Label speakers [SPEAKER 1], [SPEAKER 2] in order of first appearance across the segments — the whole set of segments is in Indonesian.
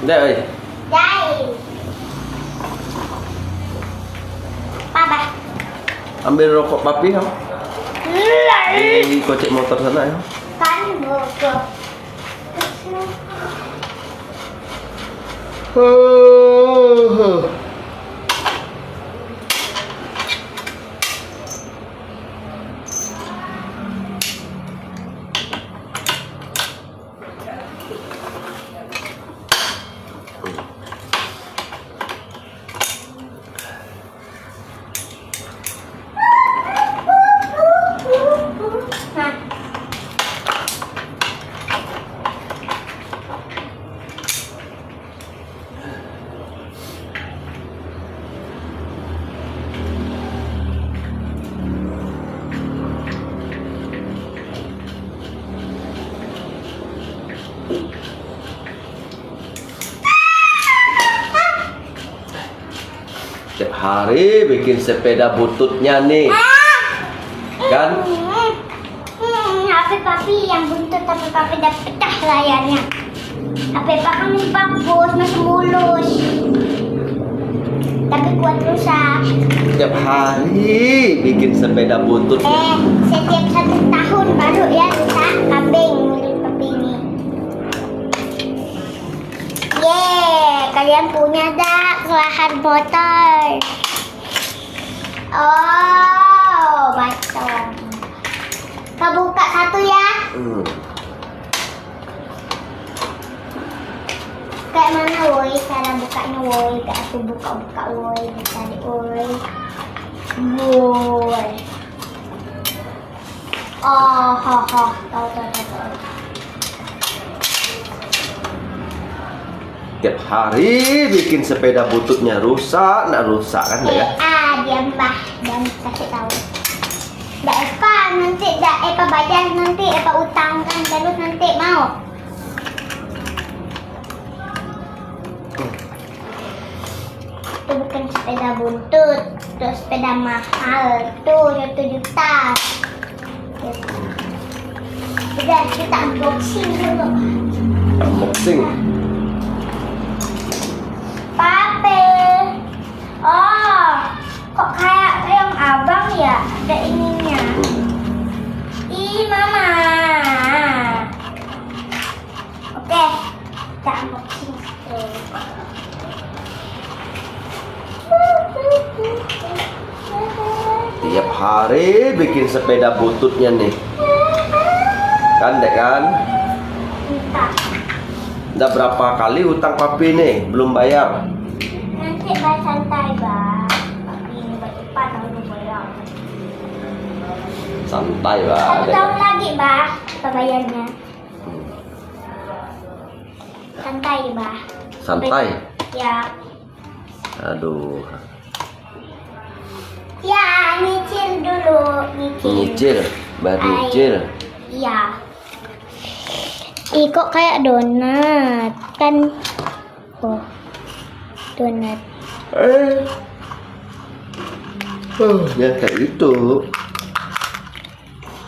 [SPEAKER 1] Đây.
[SPEAKER 2] Đây. Papa.
[SPEAKER 1] Ambil rokok papi không? Di kocek motor sana ya.
[SPEAKER 2] Kan bogor.
[SPEAKER 1] Tiap hari bikin sepeda bututnya nih. Kan?
[SPEAKER 2] HP papi yang buntut tapi papi udah pecah layarnya. HP papi bagus, masih mulus. Tapi kuat rusak.
[SPEAKER 1] Tiap hari bikin sepeda butut.
[SPEAKER 2] Setiap 1 tahun baru ya rusak kambing milik papi ini. Kalian punya dah kelahan motor? Oh, bacot. Kau buka satu ya. Kayak mana woi cara bukanya woi? Kayak aku buka woi, tadi woi. Woi. Oh, tahu.
[SPEAKER 1] Tiap hari bikin sepeda bututnya rusak kan ya?
[SPEAKER 2] Diam bah, dan kasih tahu. Dak Eva nanti dak Eva bayar nanti Eva utangkan terus nanti mau. Itu bukan sepeda buntut, itu sepeda mahal tuh 1 juta. Udah kita unboxing dulu.
[SPEAKER 1] Unboxing.
[SPEAKER 2] Pape. Oh, kok kayak yang abang ya? Ada ininya. Ih, mama. Oke, kita unboxing.
[SPEAKER 1] Tiap hari bikin sepeda bututnya nih. Kan, Dek kan? Udah berapa kali utang papi nih, belum bayar?
[SPEAKER 2] Nanti bayar santai, Bang. Papi ini cepat lalu bayar.
[SPEAKER 1] Santai, Bah.
[SPEAKER 2] 1 tahun lagi, Bah, bayarnya. Santai, Bah.
[SPEAKER 1] Santai?
[SPEAKER 2] Ya.
[SPEAKER 1] Aduh.
[SPEAKER 2] Ya, nyicil dulu.
[SPEAKER 1] Nyicil? Baru nyicil?
[SPEAKER 2] Iya. Ih, kok kayak donat kan? Oh, donat.
[SPEAKER 1] Ya kayak gitu.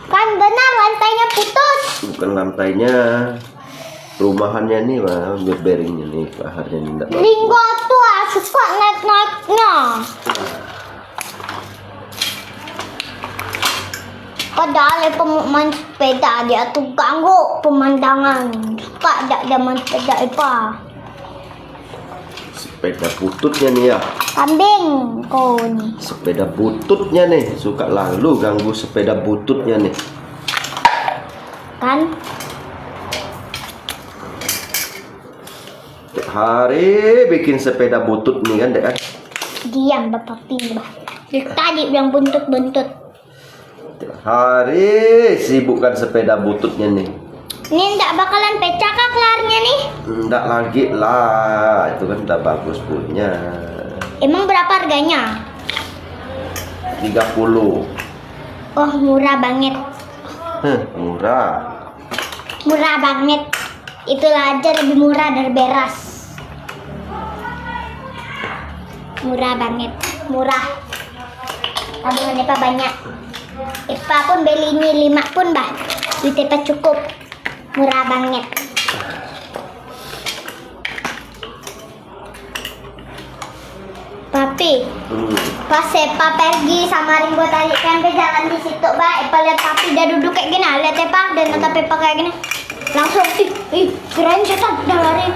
[SPEAKER 2] Kan benar lantainya putus.
[SPEAKER 1] Bukan lantainya, rumahannya nih, Bang. Bearingnya nih, paharnya nih.
[SPEAKER 2] Linggo tuh suka naik-naiknya. Padahal pemain sepeda dia tuh ganggu pemandangan. Suka ada main sepeda apa?
[SPEAKER 1] Sepeda bututnya nih ya.
[SPEAKER 2] Kambing kau nih.
[SPEAKER 1] Sepeda bututnya nih, suka lalu ganggu sepeda bututnya nih.
[SPEAKER 2] Kan?
[SPEAKER 1] Tiap hari bikin sepeda butut nih kan, Dek kan?
[SPEAKER 2] Diam Bapak Pimba. Tadi yang buntut-buntut.
[SPEAKER 1] Tiap hari sibukkan sepeda bututnya nih.
[SPEAKER 2] Ini ndak bakalan pecah kah kelarnya nih?
[SPEAKER 1] Nggak lagi lah, itu kan udah bagus punya.
[SPEAKER 2] Emang berapa harganya?
[SPEAKER 1] 30.
[SPEAKER 2] Oh, murah banget.
[SPEAKER 1] Murah.
[SPEAKER 2] Murah banget. Itulah aja lebih murah dari beras. Murah banget. Murah. Tabungan Epa banyak. Epa pun beli ini 5 pun, Bah. Duit Epa cukup. Murah banget. papi. Pas Epa pergi sama Ringo tadi kan jalan di situ, Pak. Epa lihat papi udah duduk kayak gini, lihat Epa dan nonton Epa kayak gini. Langsung kirain setan udah lari.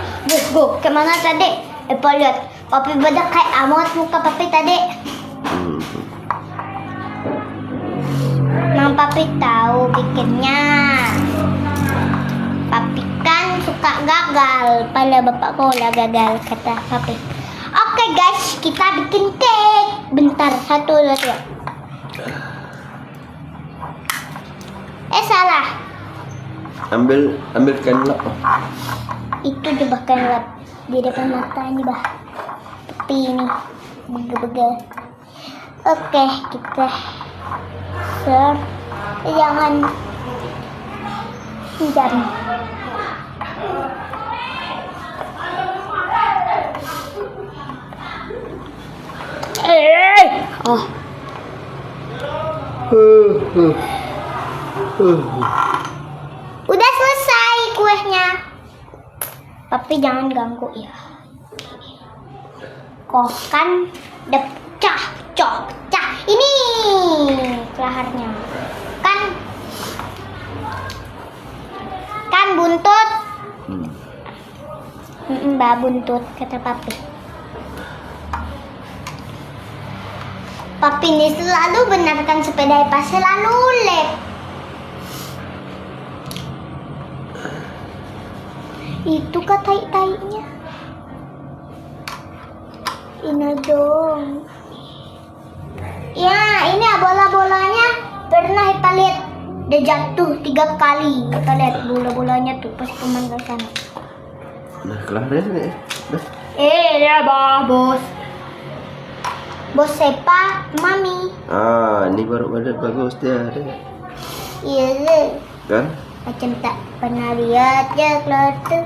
[SPEAKER 2] Go, kemana tadi? Epa lihat papi bedak kayak amat muka papi tadi. Mang papi tahu bikinnya. Papi kan suka gagal, pada bapak bola gagal kata papi. Oke guys, kita bikin cake. Bentar, satu lagi. Salah.
[SPEAKER 1] Ambil kain lap.
[SPEAKER 2] Itu juga kan lap di depan mata ini bah. Tapi ini bege-bege. Oke, kita serve. Jangan jam. Oh. Udah selesai kuenya. Tapi jangan ganggu ya. Kok kan udah pecah. Ini laharnya. Kan buntut. Mbak buntut kata papi. Papi ini selalu benarkan sepeda Epa selalu lep. Itu kah tai-tainya? Ini dong. Ya, ini bola-bolanya pernah Epa lihat udah jatuh 3 kali. Kita lihat bola-bolanya tuh pas teman ke sana.
[SPEAKER 1] Nah, kelarnya nih.
[SPEAKER 2] Ya bos. Bos Epa, mami.
[SPEAKER 1] Ini baru bagus dia.
[SPEAKER 2] Iya.
[SPEAKER 1] Kan?
[SPEAKER 2] Macam tak pernah lihat ya kelar tuh.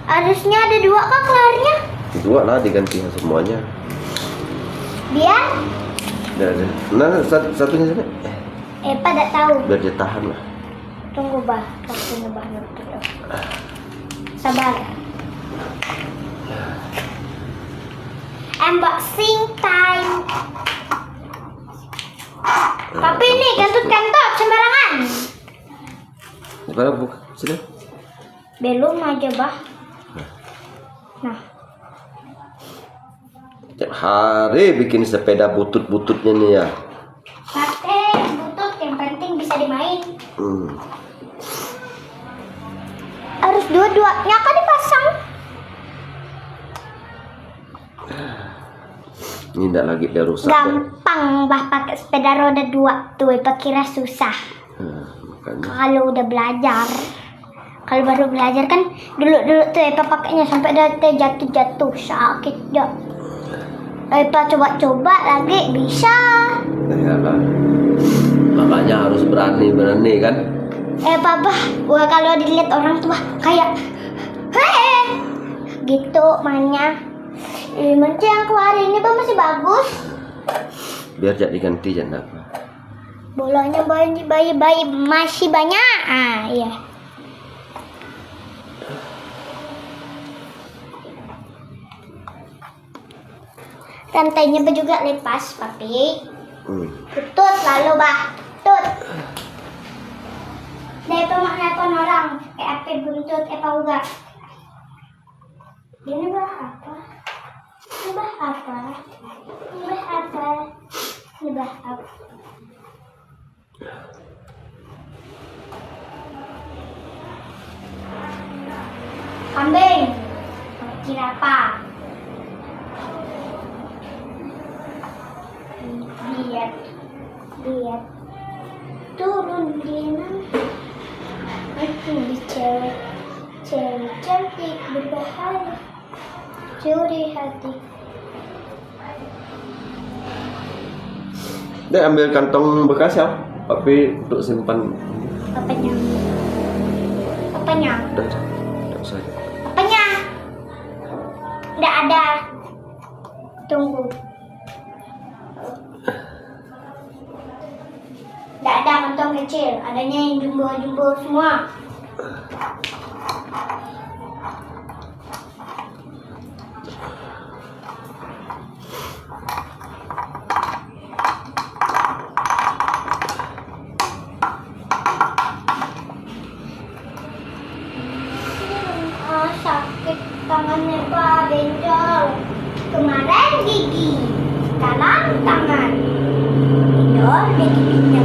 [SPEAKER 2] Harusnya ada 2 kah kelarnya?
[SPEAKER 1] 2 lah diganti semuanya.
[SPEAKER 2] Biar?
[SPEAKER 1] Nah, satunya sana.
[SPEAKER 2] Epa tak tahu.
[SPEAKER 1] Biar dia tahan lah.
[SPEAKER 2] Tunggu bah, waktunya bah dulu. Sabar. Unboxing time. Tapi ini kentut sembarangan.
[SPEAKER 1] Mana buka? Sini.
[SPEAKER 2] Belum aja bah. Nah.
[SPEAKER 1] Tiap hari bikin sepeda butut-bututnya nih ya.
[SPEAKER 2] Butut yang penting bisa dimain.
[SPEAKER 1] Hmm.
[SPEAKER 2] Harus dua-duanya kan dipasang.
[SPEAKER 1] Ini enggak lagi dia rusak.
[SPEAKER 2] Gampang bah pakai sepeda roda 2 tuh, Epa kira susah.
[SPEAKER 1] Makanya.
[SPEAKER 2] Kalau udah belajar, kalau baru belajar kan dulu tuh Epa pakainya sampai jatuh sakit dah. Epa coba lagi bisa.
[SPEAKER 1] Iyalah. Makanya harus berani kan.
[SPEAKER 2] Bah, kalau dilihat orang tua kayak gitu mainnya. Macam yang keluar ini bah masih bagus.
[SPEAKER 1] Biar jadi ganti jangan apa.
[SPEAKER 2] Bolanya bayi masih banyak. Iya. Rantainya juga lepas, papi. Tutut lalu bah, tut. Dari pemaknaan orang, apa buntut, apa juga. Ini bah apa? Ini bah apa? Ini bah apa? Ini bah apa? Kambing. Kira apa? Lihat turun dia itu di cewek cantik berbahaya curi hati.
[SPEAKER 1] Dia ambil kantong bekas ya, tapi untuk simpan.
[SPEAKER 2] Apanya?
[SPEAKER 1] Udah usah.
[SPEAKER 2] Apanya? Nggak ada. Tunggu. Nggak ada kantong kecil, adanya yang jumbo semua. sakit tangannya Pak, benjol. Kemarin gigi, sekarang tangan. Benjol deh giginya.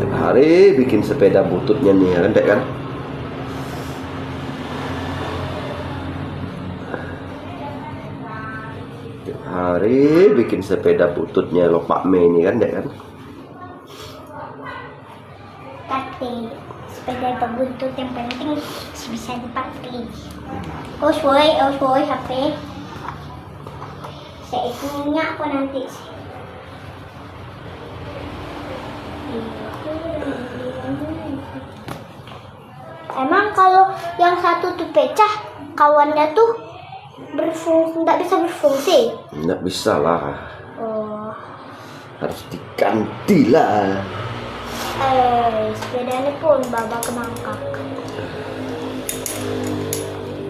[SPEAKER 1] Tiap hari bikin sepeda bututnya nih kan, Dek kan? Tiap hari bikin sepeda bututnya lo Pak Me ini kan, Dek kan?
[SPEAKER 2] Tapi sepeda berbuntut yang penting bisa dipakai. Oswoy HP. Saya punya apa nanti? Emang kalau yang satu tuh pecah, kawannya tuh nggak bisa berfungsi.
[SPEAKER 1] Nggak bisa lah,
[SPEAKER 2] Oh,
[SPEAKER 1] harus diganti lah.
[SPEAKER 2] sepedanya pun babak kemangkak.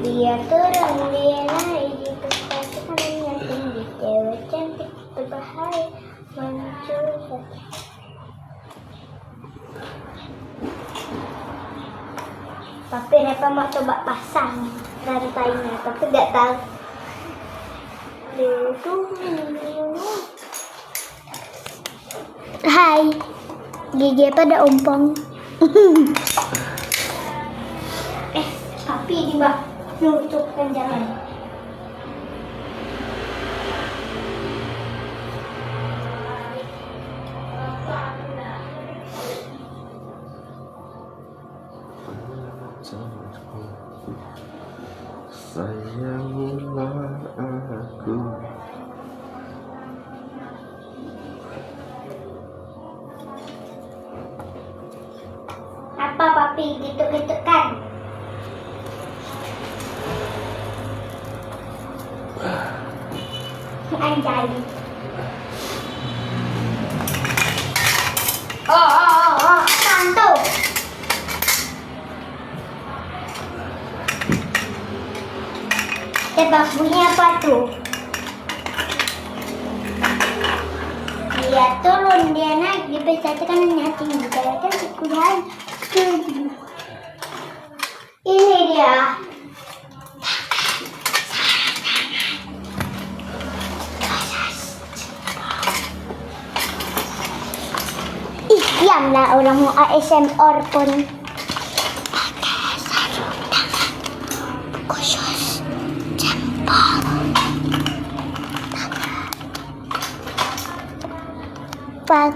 [SPEAKER 2] Dia turun, dia naik di kecepatan yang tinggi. Cewek cantik berbahaya muncul. Tapi Nepa mau coba pasang rantainya, tapi nggak tahu. Hai, gigi pada ompong. Tapi di bawah nutupkan jalan.
[SPEAKER 1] Sayangilah aku.
[SPEAKER 2] Apa papi gitu-gitu kan? Anjay. Oh, santu. Tebak bunyi apa tuh? Dia turun, dia naik, dia bisa tekanannya tinggi. Kayak kan kudahan. Ini dia. Ih, diamlah orang mau ASMR pun. Khusus jempol. Pak.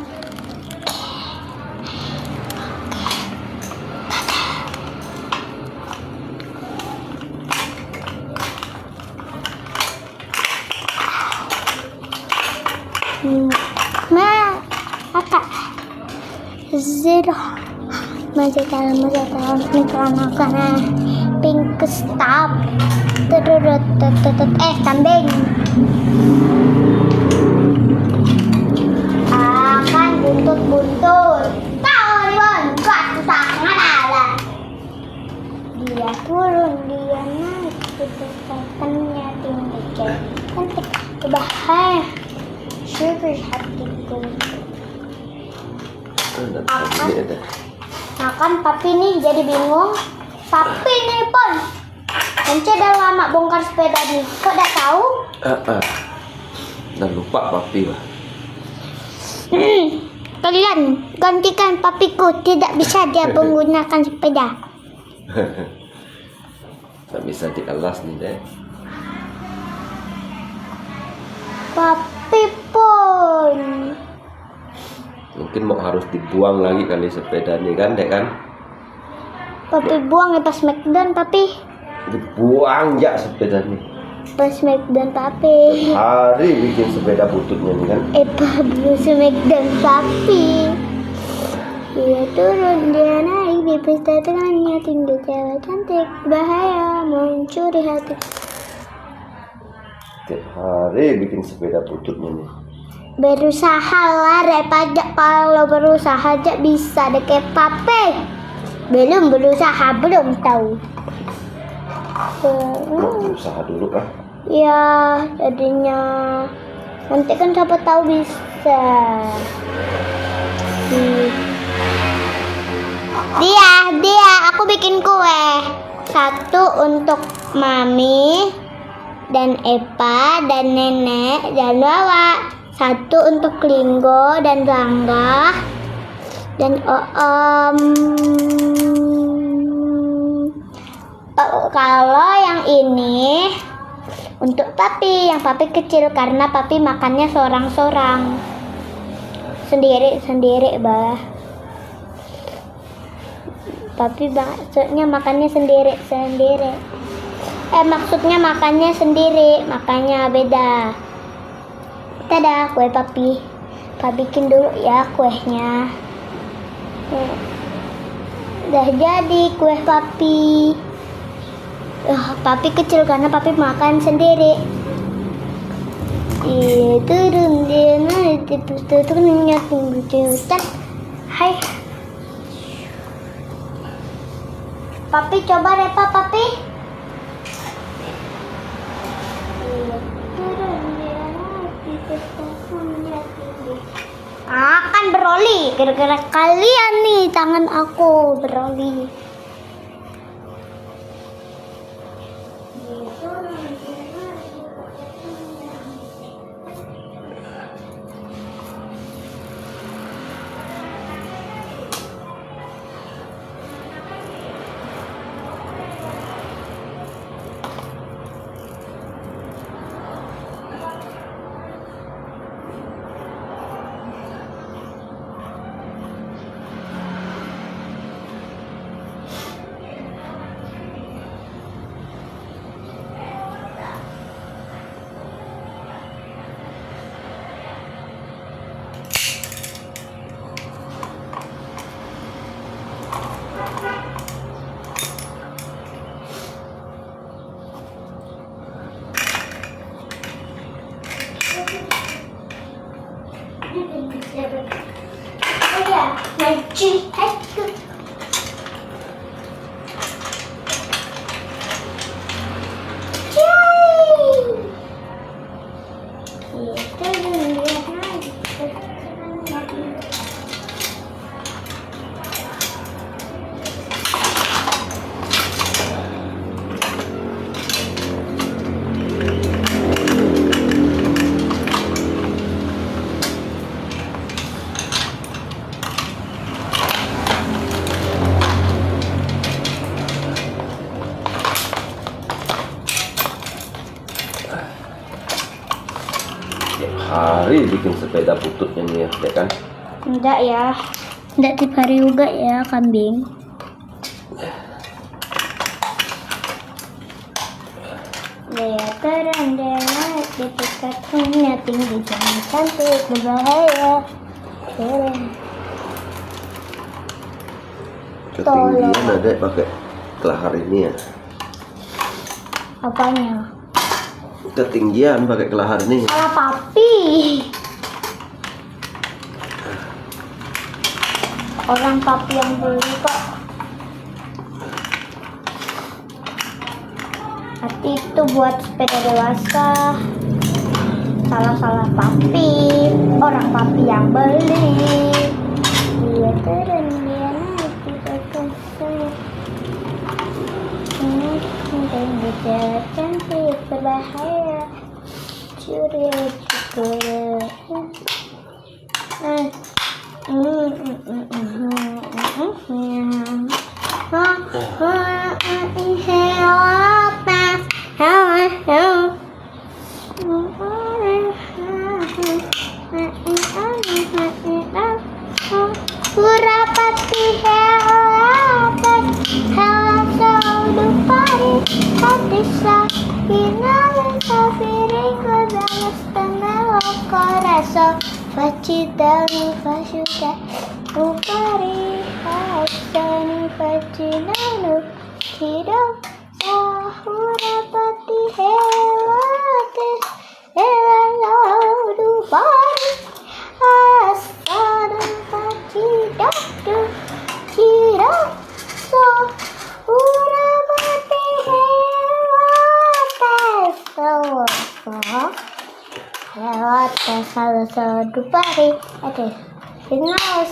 [SPEAKER 2] Apa? Zero. Masih dalam karena pink stop. Kambing. Akan buntut. Tahu Iwan, kuat tangan ala. Dia turun, dia naik, kecepatan tinggi. Cantik, berbahaya. Syukur hatiku. Makan papi nih jadi bingung. Papi nih pun Ence udah lama bongkar sepeda nih. Kok udah tahu?
[SPEAKER 1] Dan lupa papi lah.
[SPEAKER 2] Kalian gantikan papiku. Tidak bisa dia menggunakan sepeda.
[SPEAKER 1] Tak bisa dielas nih, Dek.
[SPEAKER 2] Papi pun.
[SPEAKER 1] Mungkin mau harus dibuang lagi kali sepeda nih kan, Dek kan?
[SPEAKER 2] Papi buang ya pas Smackdown papi.
[SPEAKER 1] Dibuang ya sepeda nih.
[SPEAKER 2] Pas Smackdown papi.
[SPEAKER 1] Hari bikin sepeda bututnya nih kan.
[SPEAKER 2] Pablo Smackdown papi. Dia turun, dia naik di pesta tangannya tinggi, cewek cantik, bahaya mencuri hati.
[SPEAKER 1] Tiap hari bikin sepeda bututnya nih.
[SPEAKER 2] Berusaha lah daripada kalau berusaha aja bisa deh kayak papi. Belum berusaha, belum tahu.
[SPEAKER 1] Mau berusaha dulu kan?
[SPEAKER 2] Ya, jadinya nanti kan siapa tahu bisa. bikin kue. Satu untuk Mami dan Epa dan Nenek dan Wawa. Satu untuk Linggo dan Rangga dan Om. Kalau yang ini untuk Papi, yang Papi kecil karena Papi makannya sorang-sorang. Sendiri-sendiri, bah. Papi maksudnya makannya sendiri-sendiri. Maksudnya makannya sendiri, makanya beda. Dadah, kue Papi. Papi bikin dulu ya kuenya. Udah jadi kue Papi. Papi kecil karena Papi makan sendiri. Turun dia nanti turunnya tunggu hutan. Hai. Papi coba deh Pak, Papi. Kan beroli, gara-gara kalian nih tangan aku beroli.
[SPEAKER 1] Hari bikin sepeda bututnya nih ya kan?
[SPEAKER 2] Enggak ya. Enggak tiap hari juga ya kambing. Dia terendam di pikatnya tinggi jangan cantik berbahaya.
[SPEAKER 1] Ketinggian ada pakai kelahar ini ya?
[SPEAKER 2] Apanya?
[SPEAKER 1] Ketinggian pakai kelahar ini.
[SPEAKER 2] Salah Papi. Orang Papi yang beli kok. Hati itu buat sepeda dewasa. Salah Papi. Orang Papi yang beli. Dia turun dia nanti berkonsep. Dia cantik berbahaya. Curi cukup. Kurapati helatas saudupari hadisa inalan safiring kodalas tanah koraso Pacidani pasuka upari hasani pacinanu tidak sahurapati helatas saudupari hasani pacidanu tidak sahurapati helatas lewat salah dupari ada sinyal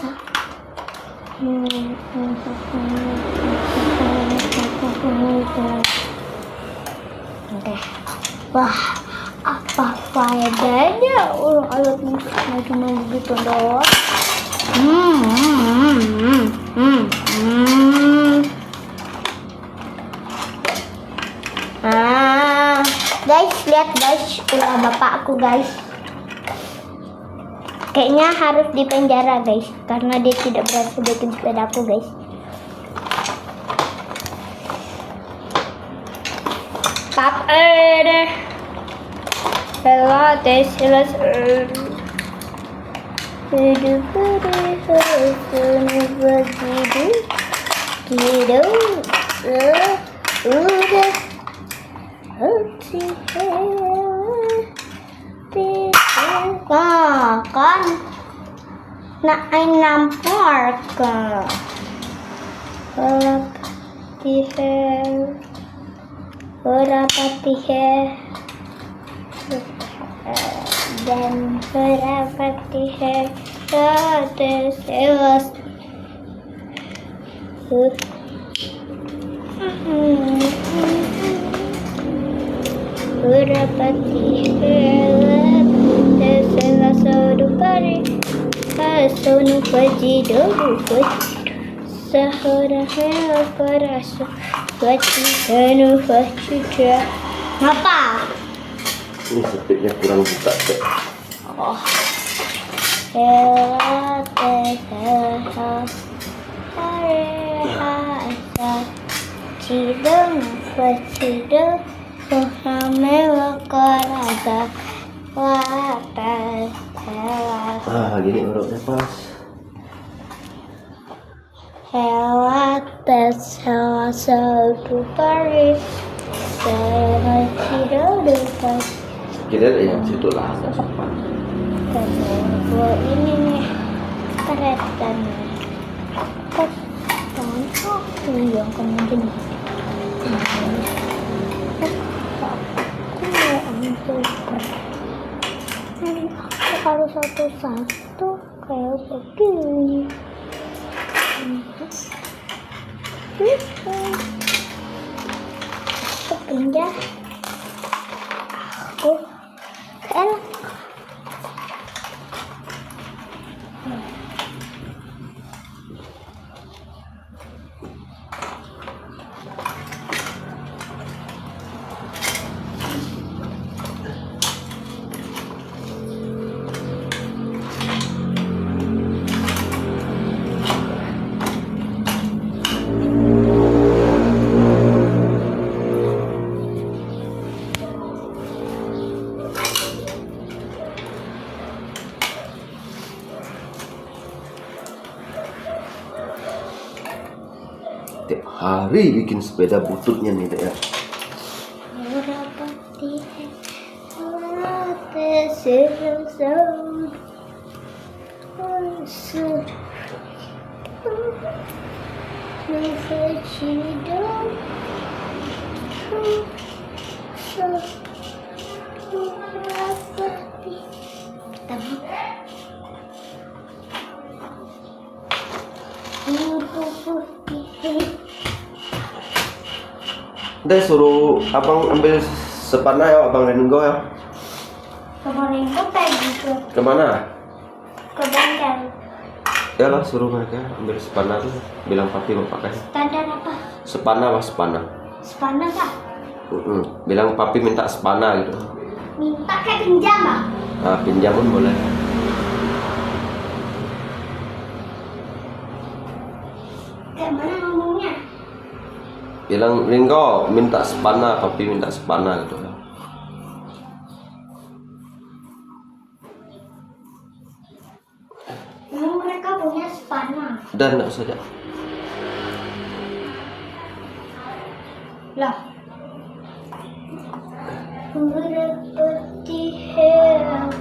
[SPEAKER 2] Oke. Wah, apa faedahnya orang alat musiknya cuma begitu doang? Guys, lihat guys, ulah bapakku guys. Kayaknya harus dipenjara guys, karena dia tidak berhasil bikin sepedaku guys. Pap deh. Pilates, hidup kan nak nampak berapati dan berapati sewas berapati selas pari asonu pajido sahara parasu wajibanu wajibah. Ngapa?
[SPEAKER 1] Ini speednya kurang buka deh.
[SPEAKER 2] Oh.
[SPEAKER 1] Gini urutnya pas. Kira yang situ lah agak sopan.
[SPEAKER 2] Kalau ini nih keretan kok yang kamu gini harus satu-satu kayak begini. Pindah aku enak.
[SPEAKER 1] Tiap hari bikin sepeda bututnya nih deh ya. Udah suruh abang ambil sepana ya, abang Renunggo ya.
[SPEAKER 2] Kemarin kok kayak gitu.
[SPEAKER 1] Kemana?
[SPEAKER 2] Ke bengkel.
[SPEAKER 1] Ya lah suruh mereka ambil sepana tuh. Bilang papi mau pakai.
[SPEAKER 2] Standar apa?
[SPEAKER 1] Sepana mas sepana.
[SPEAKER 2] Sepana kak?
[SPEAKER 1] Bilang papi minta sepana gitu.
[SPEAKER 2] Minta kayak pinjam bang?
[SPEAKER 1] Nah, pinjam pun boleh.
[SPEAKER 2] Kayak mana ngomongnya?
[SPEAKER 1] Bilang Ringo minta sepana, papi minta sepana gitu.
[SPEAKER 2] Memang mereka punya sepana.
[SPEAKER 1] Dan enggak usah ya.
[SPEAKER 2] Lah. Berpeti hebat.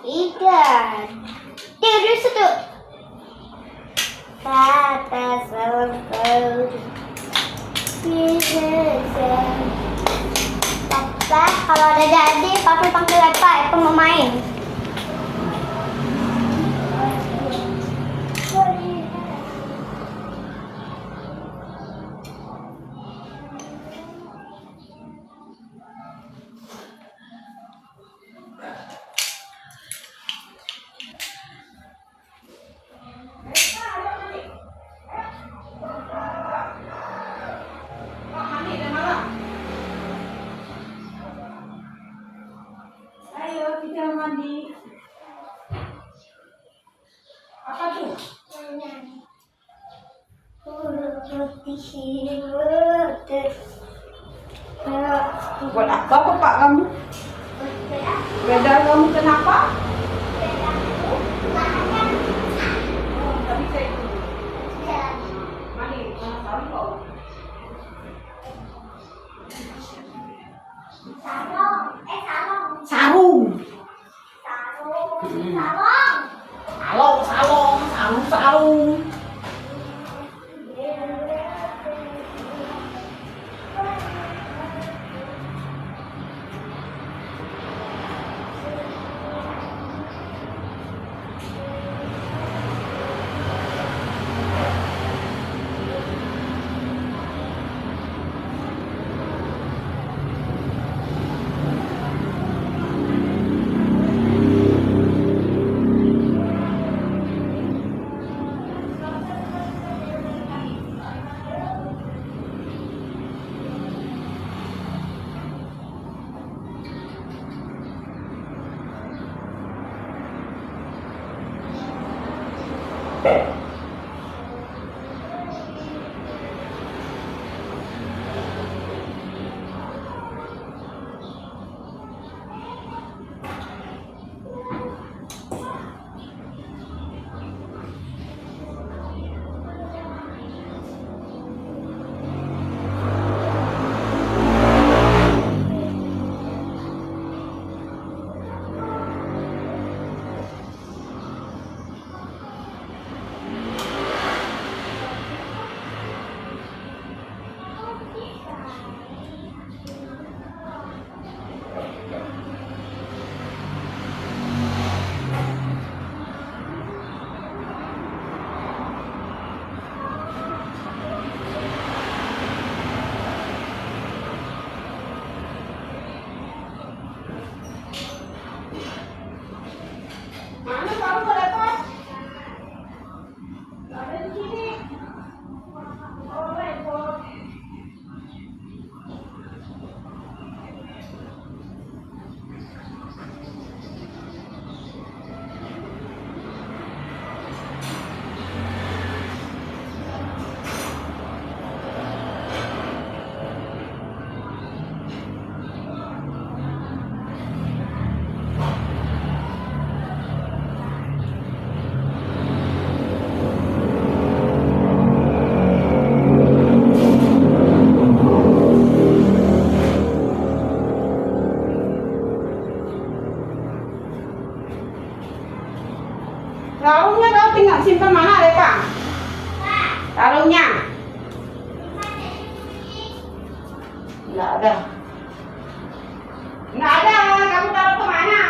[SPEAKER 2] ikan. Terus itu. Kata selesai. Papa, kalau ada jadi, Papa panggil Epa mau main.
[SPEAKER 3] Ayo kita mandi. Apa tuh? Buat apa bapak kamu? Beda kamu kenapa? Tadi saya mandi, mana tahu kok. Sarung. Sarung. Mana kamu dapat? Ada di sini. Oh, repot. Sarungnya kau tinggal simpan mana, Lepa? Sarungnya? Nggak ada. Nggak ada. Kamu taruh ke mana?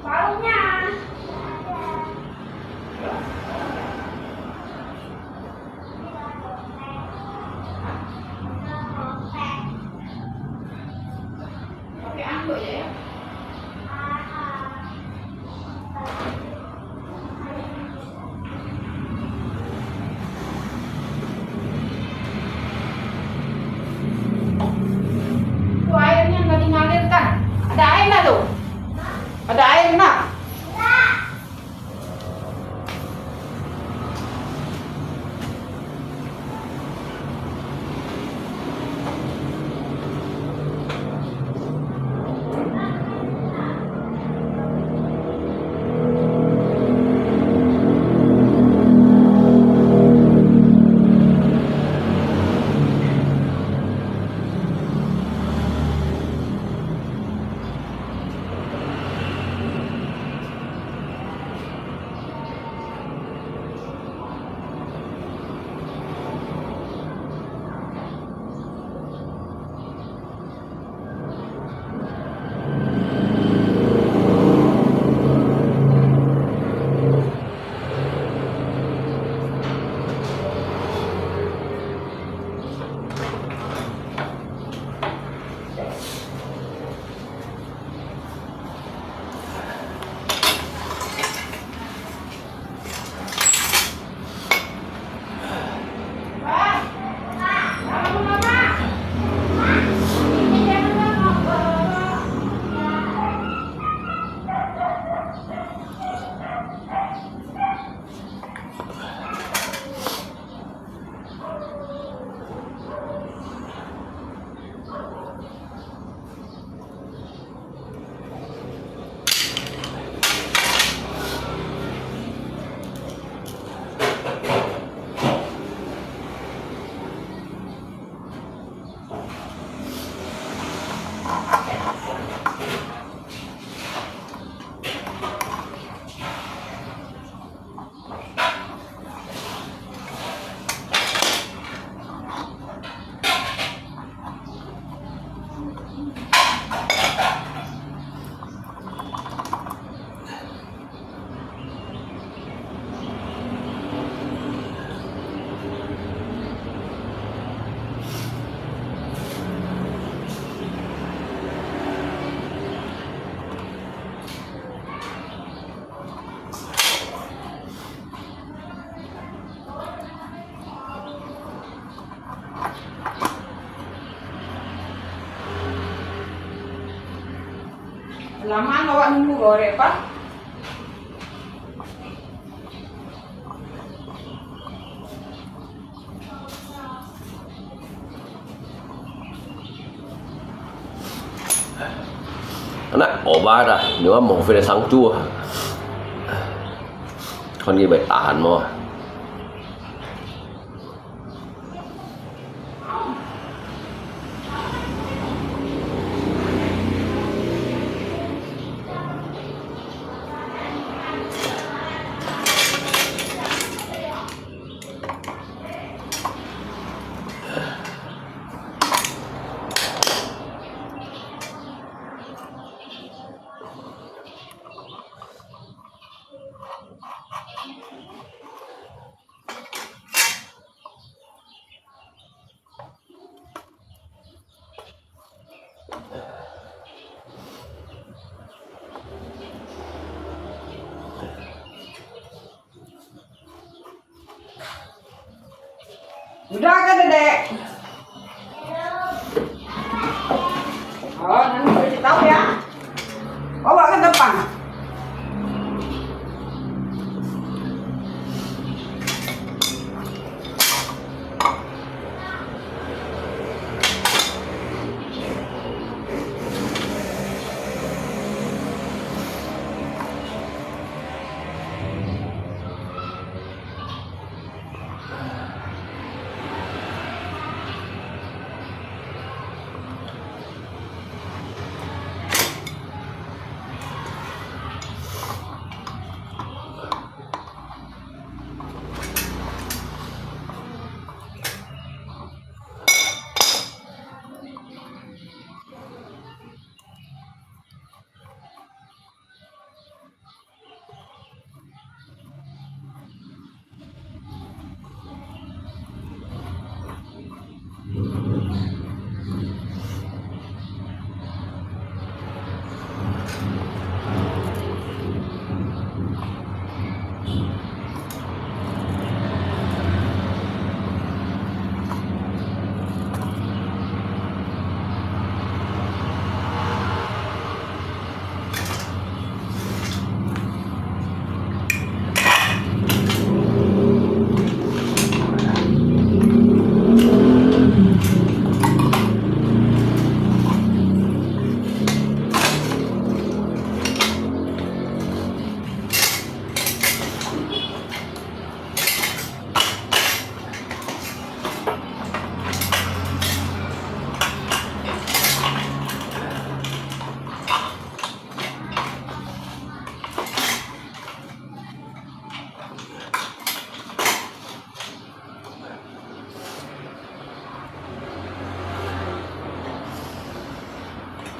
[SPEAKER 3] Sarungnya? Pakai angkut ya? Itu airnya nggak dialirkan. Ada air nggak tuh? Ada air nggak? Lama awak nunggu goreng pak.
[SPEAKER 1] Này, ổ ba ra, nếu mà mổ về là sáng chua. Con gì bậy tàn mà.
[SPEAKER 3] Udah kan dedek? Oh, nanti kasih tahu ya. Bawa ke depan.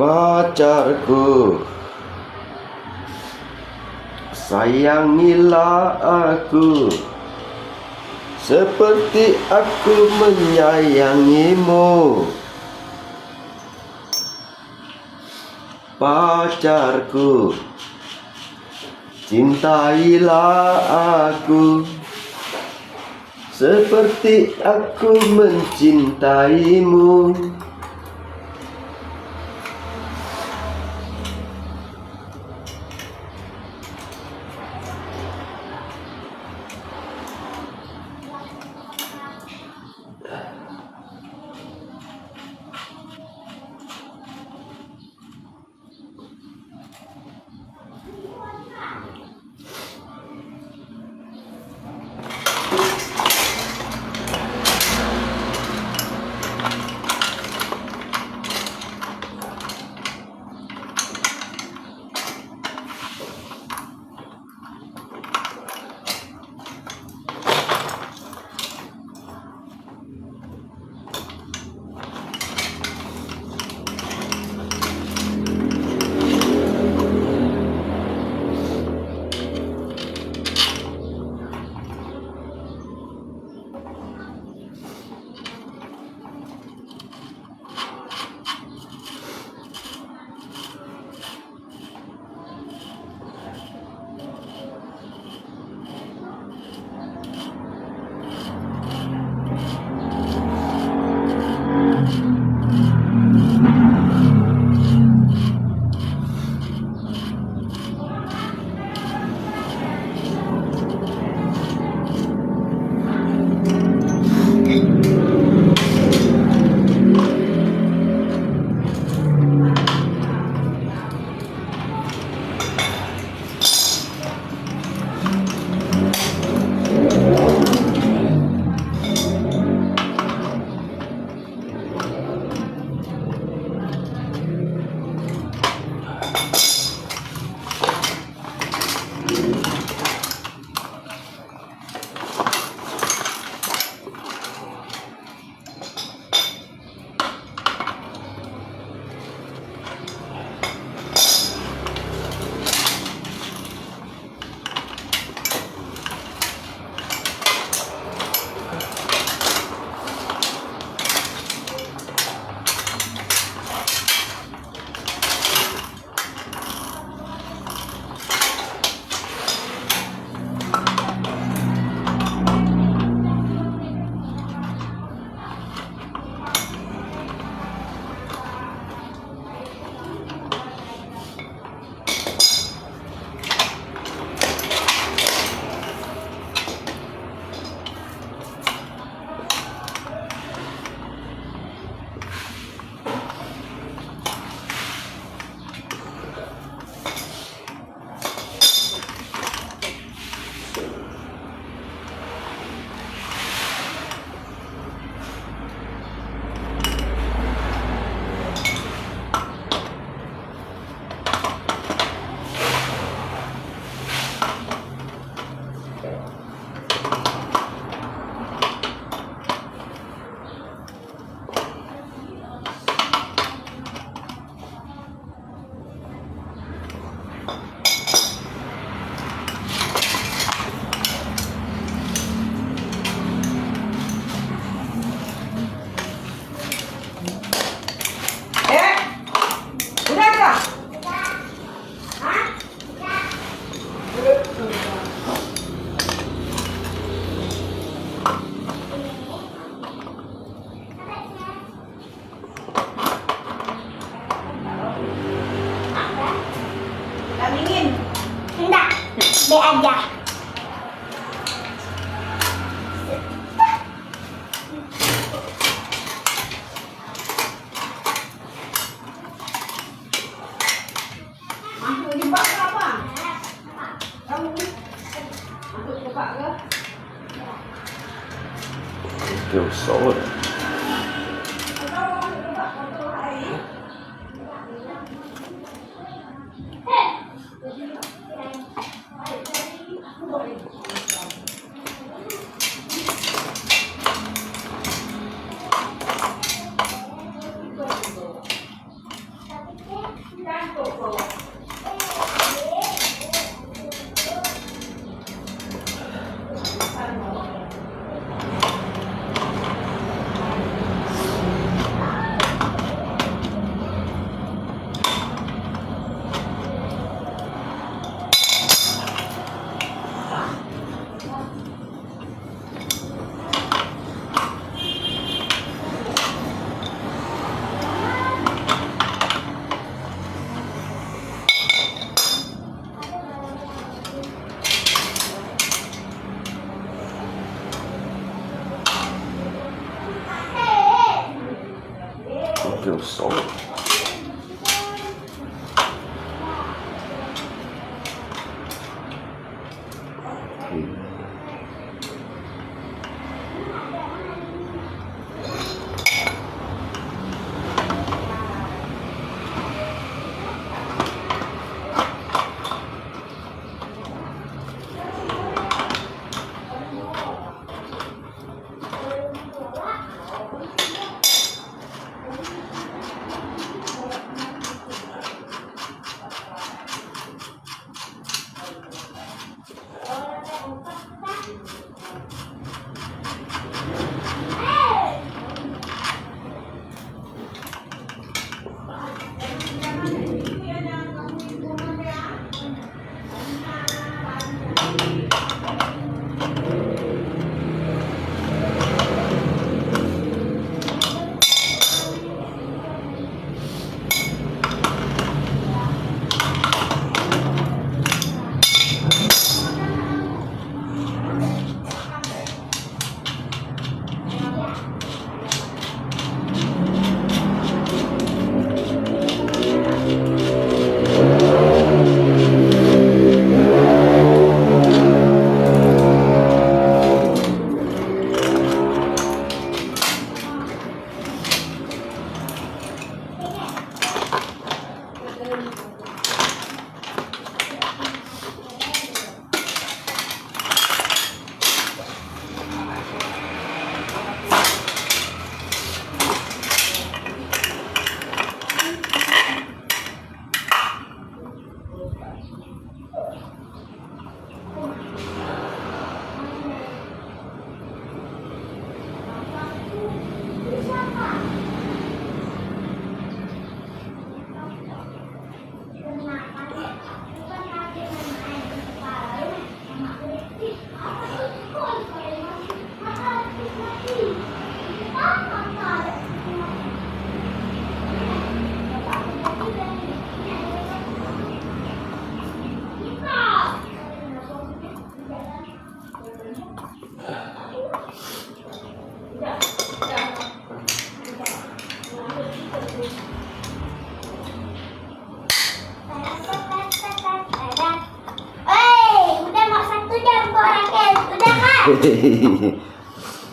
[SPEAKER 1] Pacarku, sayangilah aku seperti aku menyayangimu. Pacarku, cintailah aku seperti aku mencintaimu.
[SPEAKER 2] B aja.
[SPEAKER 3] Masuk di bak ke apa? Kamu masuk ke bak ke?
[SPEAKER 1] Kiểu số. Kiểu số.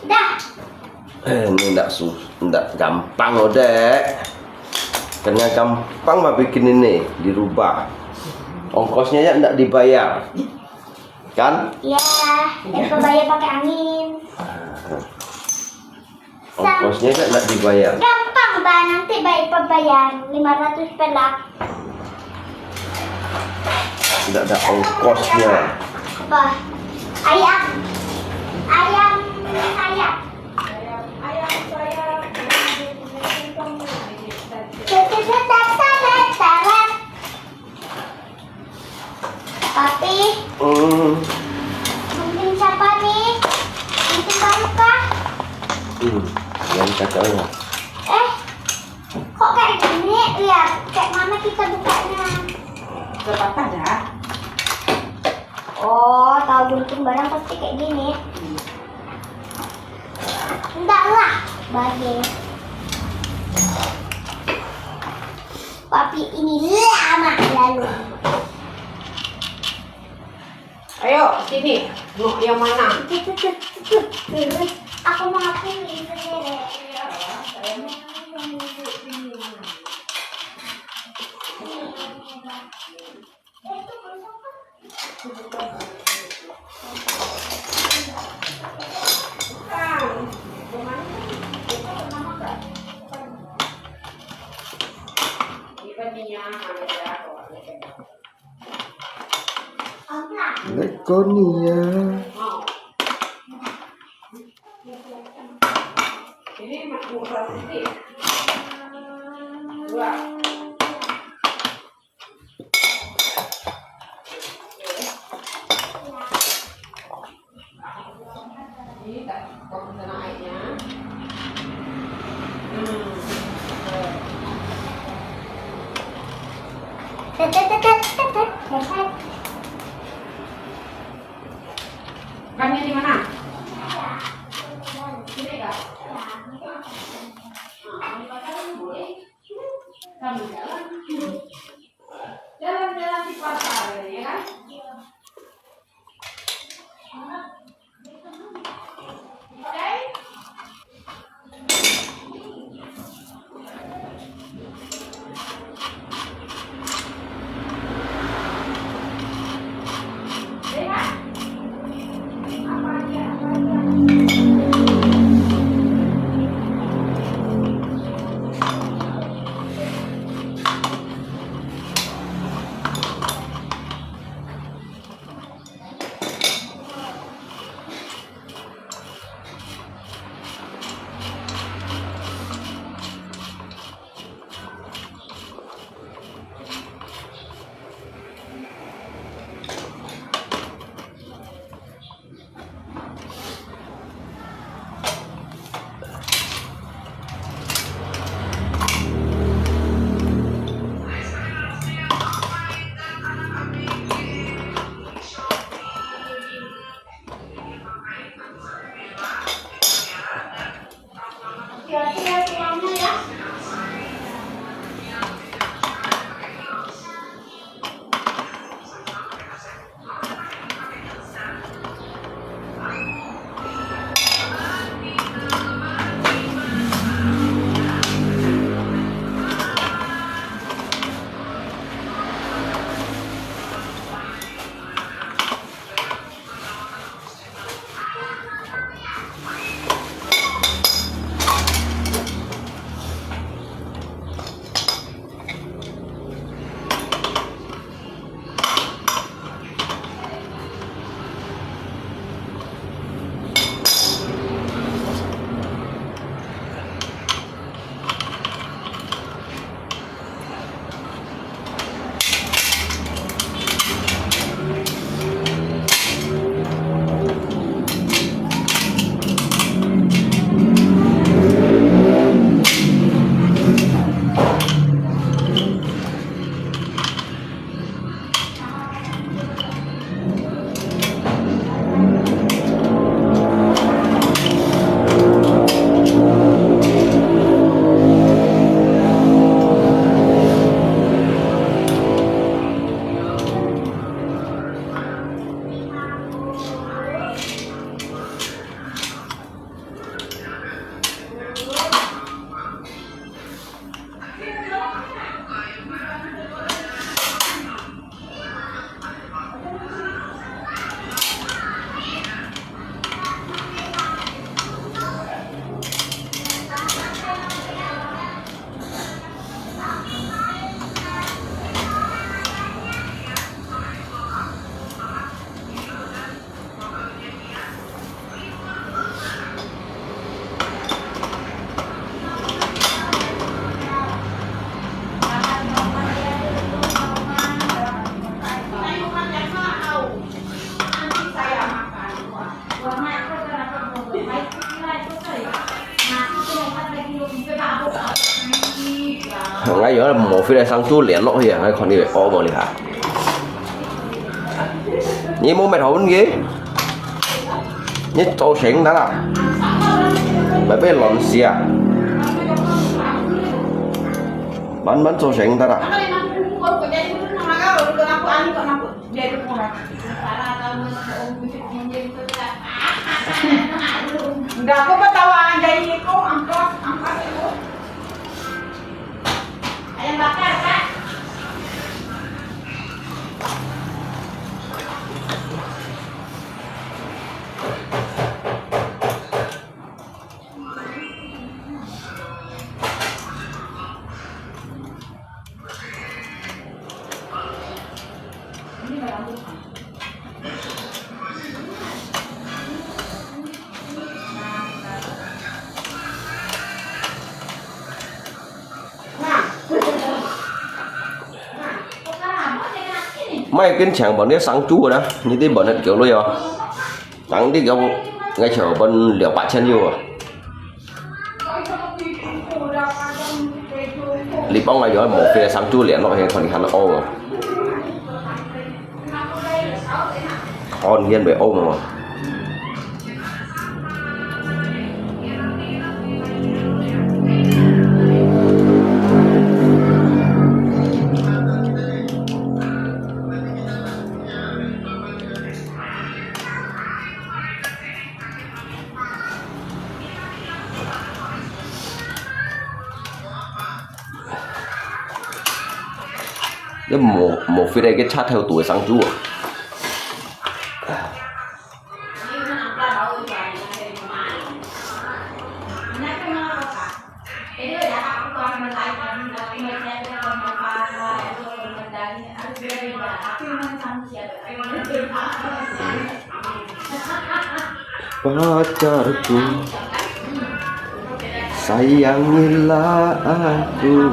[SPEAKER 2] Dah.
[SPEAKER 1] Ini enggak gampang loh, Dek. Karena gampang mah bikin ini, dirubah. Ongkosnya ya enggak dibayar. Kan?
[SPEAKER 2] Ya, bayar pakai angin.
[SPEAKER 1] Ongkosnya kan enggak dibayar.
[SPEAKER 2] Gampang, Bang. Nanti bayar 500 perak.
[SPEAKER 1] Enggak ada ongkosnya.
[SPEAKER 2] Apa? Ayam sayap. Papi, mungkin siapa nih? Mungkin kamu kah?
[SPEAKER 1] Yang kacaunya.
[SPEAKER 2] Kok kayak gini? Lihat, kayak mana kita bukanya?
[SPEAKER 3] Sepatah dah.
[SPEAKER 2] Oh, tahu gunting barang pasti kayak gini. Enggak lah, bagi. Papi ini lama lalu.
[SPEAKER 3] Ayo, sini. Mau yang mana?
[SPEAKER 2] Aku mau pilih sendiri.
[SPEAKER 1] Lekonia.
[SPEAKER 3] Ini masuk sedikit. Dua. Ini tak kau kena airnya. Bannya di mana? Sini kak. Kami jalan. Jalan-jalan di pasar, ya kan? Oke. Lihat. Apa aja? Kira-kira tulangnya ya.
[SPEAKER 1] ngay giờ là một phía này sang chú liền nó hiện hay còn đi về có mà đi hả Nhi mua mệt hồn ghê. Nhi trâu xịn đó là. Mày biết lộn xìa. Bắn trâu xịn đó là.
[SPEAKER 3] Enggak, aku ketawa dari itu angkat itu.
[SPEAKER 2] Ayam bakar, Kak.
[SPEAKER 1] Mấy cái chẳng bọn đấy sáng chú rồi đó. Như thế bọn nó kiểu luôn rồi. Sáng đi kiểu ngay chờ bọn liều bạc chân nhiều à. Lý bóng này rồi một phía sáng chú liền nó hay còn đi hắn nó ôm rồi. Con hiên bị ôm rồi. Cái một phía đây cái chat theo tuổi sáng chú à. Pacarku sayangilah aku.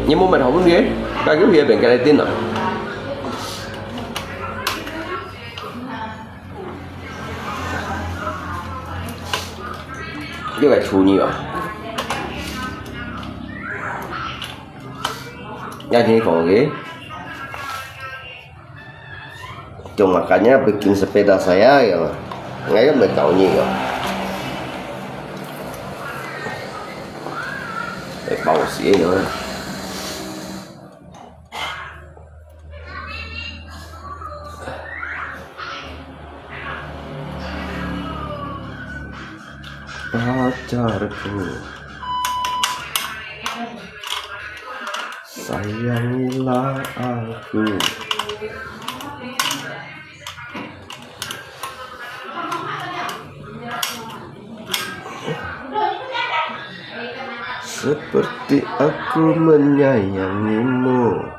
[SPEAKER 1] Nhưng mà mình không có ghế, cái kiểu gì bệnh cái này tin à? Cái này chú nhiều à? Nhà ini kalau ghế, cuma makanya bikin sepeda saya ya, nggak kan bertahun ya. Bau sih nữa. Pacarku sayangilah aku. Seperti aku menyayangimu.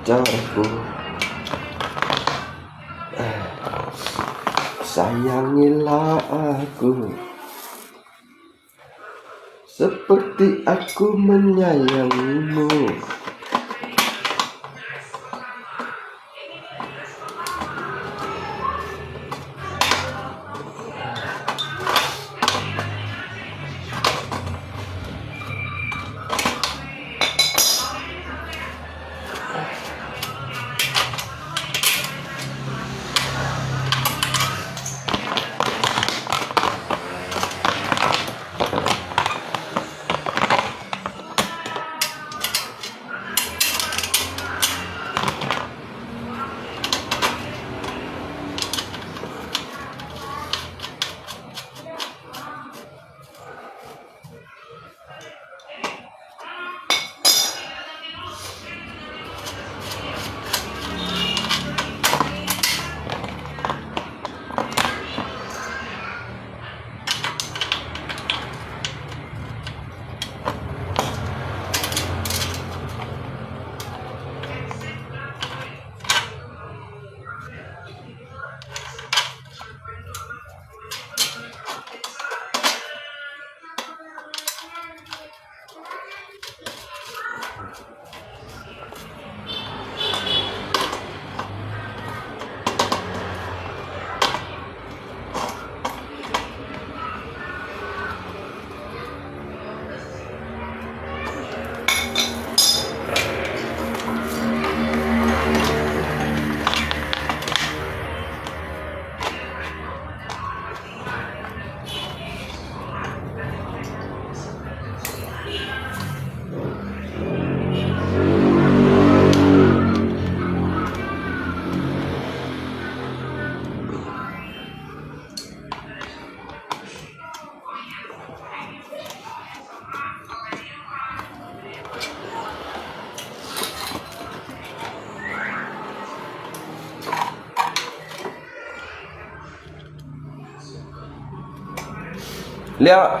[SPEAKER 1] Pacarku, sayangilah aku seperti aku menyayangimu.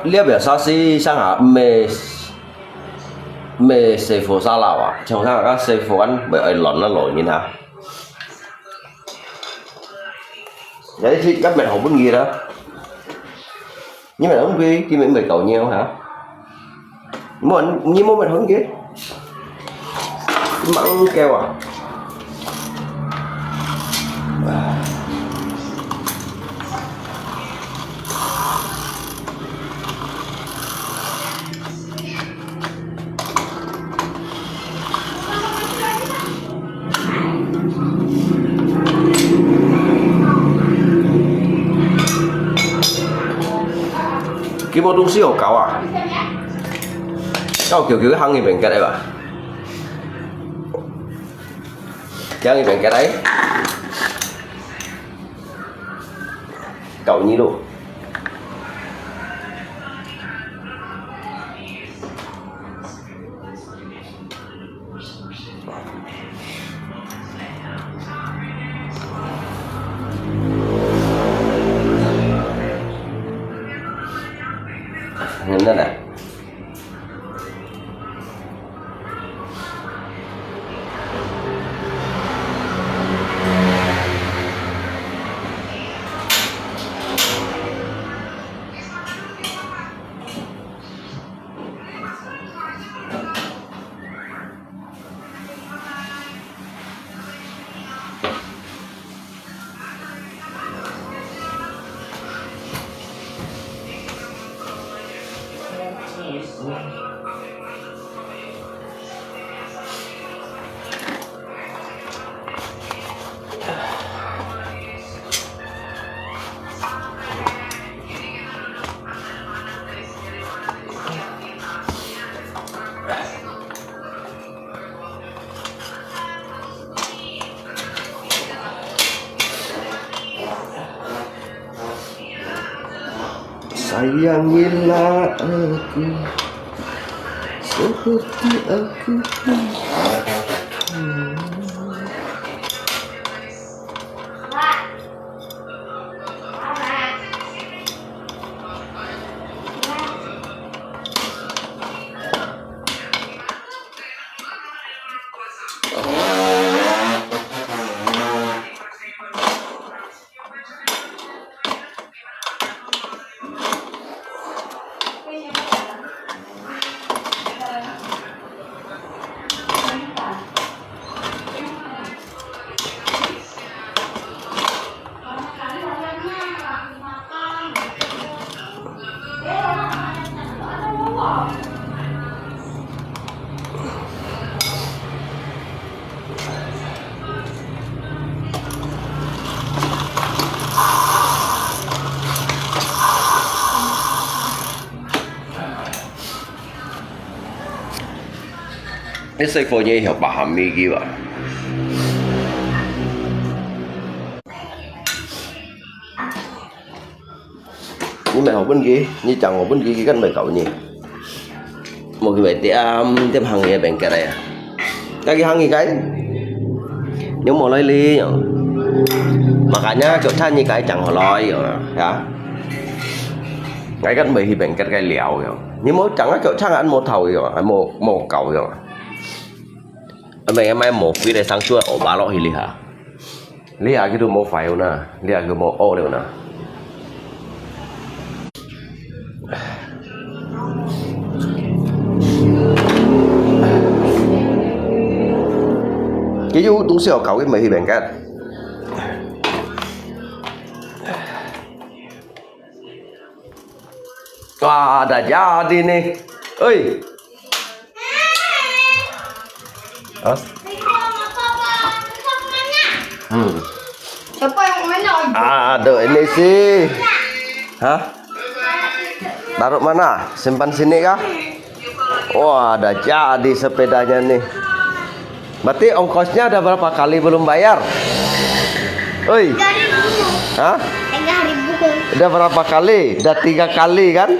[SPEAKER 1] Lia biasa sih sangat me seafood salad à, trong sang các seafood ăn bởi ai lỏn nó lỗi như nào. Đấy thì các bạn học bên gì đó, nhưng mà không ghi thì mình cậu nhiều hả? Muốn như muốn mình không ghi, măng keo à? Cái bộ đông siêu cao à? Cao kiểu cái hăng thì mình cái đấy bà. Cái hăng thì mình cái đấy. Cậu như độ. Nhìn đây nè. sayangilah aku seperti aku. Cái xây phô nhây hiểu bà hàm mi kia vậy. Nhưng mà học bên kia, như chẳng học bên kia cái mày cậu nhỉ. Một cái bài tiêm hàng nghề bệnh cái này à. Cái hàng gì cái nếu mau lấy ly makanya chỗ than như cái chẳng họ nói rồi hả. Cái cách mày thì bệnh cái liều rồi. Nhưng mỗi chẳng có chỗ than ăn một thầu rồi, một cậu rồi. Em một cái này sang chua ổ bà lọ thì li hả cái đồ một phải nè, li hả cái một ô đều nè. Cái chú tung siêu cậu cái mày thì bệnh cái. Wah, ada jadi nih. Oi.
[SPEAKER 3] Siapa yang main?
[SPEAKER 1] Ada ini sih. Hah? Taruh mana? Simpan sini kah? Wah, ada jadi sepedanya nih. Berarti ongkosnya ada berapa kali belum bayar? Oi.
[SPEAKER 2] 3.000.
[SPEAKER 1] Hah?
[SPEAKER 2] 3.000.
[SPEAKER 1] Udah berapa kali? Udah 3 kali kan?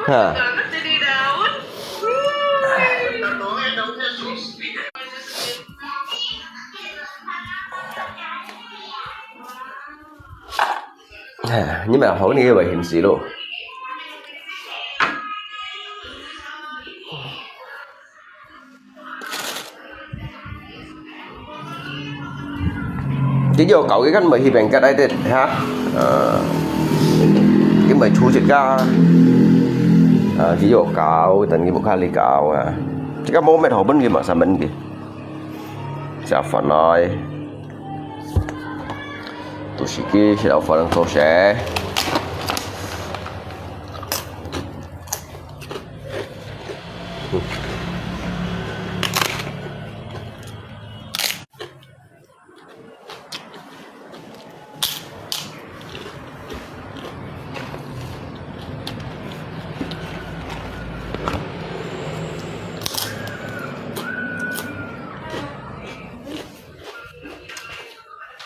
[SPEAKER 1] Hah. Nhưng mà hỏi nghe bảo hiểm gì luôn. Chỉ vô cậu cái cánh mày thì bằng cái đây đi ha. Cái mày chú chỉ ra chỉ vô cậu tình cái một hai ly cậu chỉ có món mày thổ bên kia mà sao bên kia chả phải nói tôi chỉ kia sẽ đào phần thô sẽ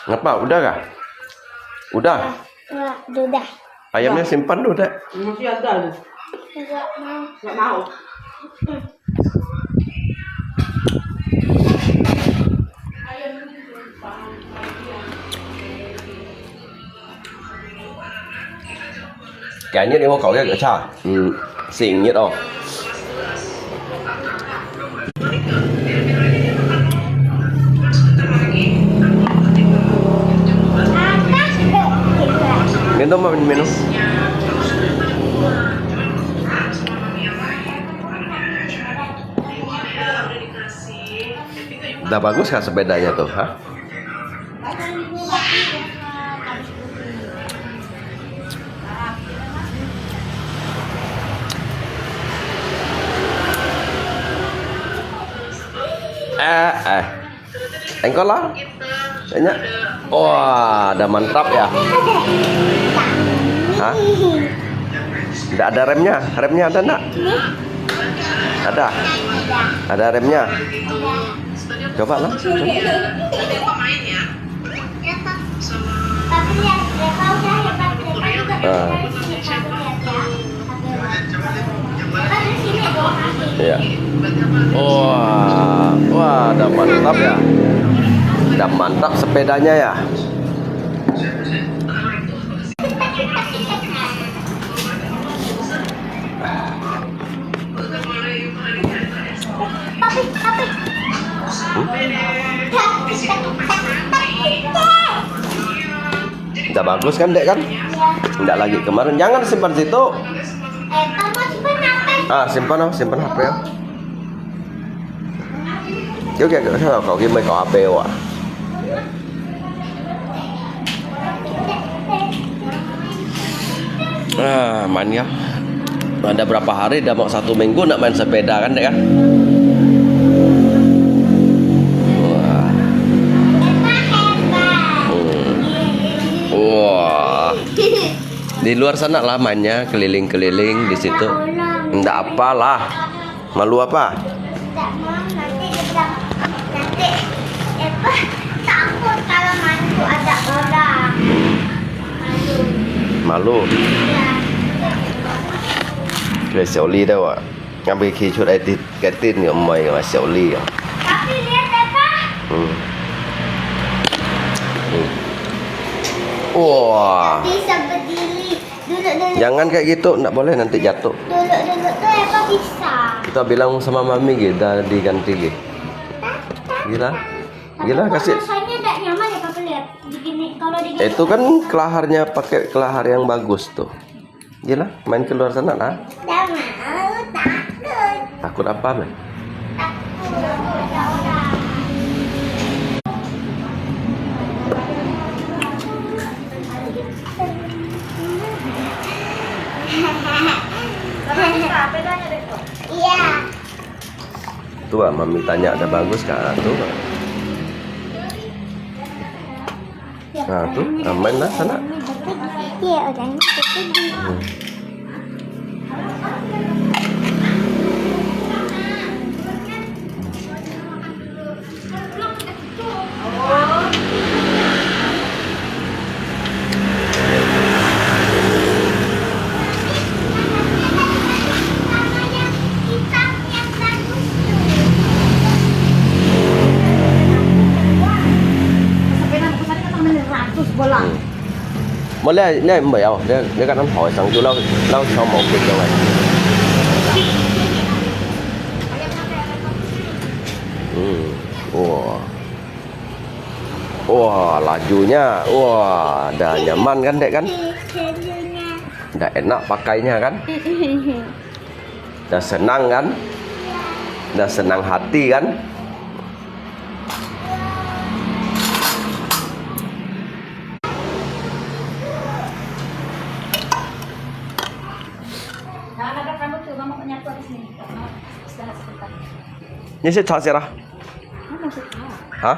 [SPEAKER 1] Ngapa? Udah kah? Udah?
[SPEAKER 2] Udah.
[SPEAKER 1] Ayamnya simpan udah.
[SPEAKER 3] Masih ada.
[SPEAKER 2] Enggak mau.
[SPEAKER 3] Nggak mau.
[SPEAKER 1] Cái nhất em có cậu cái cha. Xịn nhất không? Minum apa minum? Udah bagus kah sepedanya tuh, ha? Anh có lắm. Đấy. Wah, ada mantap ya. Hah? Tidak ada remnya. Remnya ada enggak? Ada. Ada remnya. Coba lah.
[SPEAKER 2] Tapi lihat Reva udah hebat juga
[SPEAKER 1] Ah, ya. Wah, udah mantap ya. Udah mantap sepedanya ya. Udah bagus kan, Dek kan? Enggak lagi kemarin. Jangan simpan situ. Simpan HP ya. Oke, kau gimana kau HP wah? Main ya. Ada berapa hari? Udah mau 1 minggu nak main sepeda kan, Dek kan? Wah. Di luar sana lah mainnya, keliling-keliling di situ. Enggak apalah. Malu apa?
[SPEAKER 2] Tidak mau, nanti dia bilang, nanti takut kalau mantu ada orang.
[SPEAKER 1] Malu.
[SPEAKER 2] Ya.
[SPEAKER 1] Cái Xiao Ly đâu ạ? Ngay bên khi chút edit cái tin của mày là Xiao Ly à?
[SPEAKER 2] Tapi lihat ya Pak.
[SPEAKER 1] Wah.
[SPEAKER 2] Bisa berdiri. Duduk.
[SPEAKER 1] Jangan kayak gitu, enggak boleh nanti jatuh.
[SPEAKER 2] Duduk tuh Eva bisa.
[SPEAKER 1] Kita bilang sama mami gitu, diganti gitu. Gila kasih.
[SPEAKER 2] Rasanya tidak nyaman ya Papa lihat. Begini kalau digini.
[SPEAKER 1] Itu kan kelaharnya pakai kelahar yang bagus tuh. Gila, main keluar sana lah.
[SPEAKER 2] Tidak mau, takut.
[SPEAKER 1] Takut apa, men?
[SPEAKER 2] Takut ada orang. Iya.
[SPEAKER 1] Tuh, mami tanya ada bagus kah? Tuh. Nah, tuh, main lah sana.
[SPEAKER 2] Iya, udah pergi.
[SPEAKER 1] Mà lấy không phải không? Để các anh hỏi xong chú lâu sau một việc rồi. Wah, lajunya, wah, dah nyaman kan, Dek kan? Dah enak pakainya kan? Dah senang kan? Dah senang hati kan? Ini sih sejarah. Hah?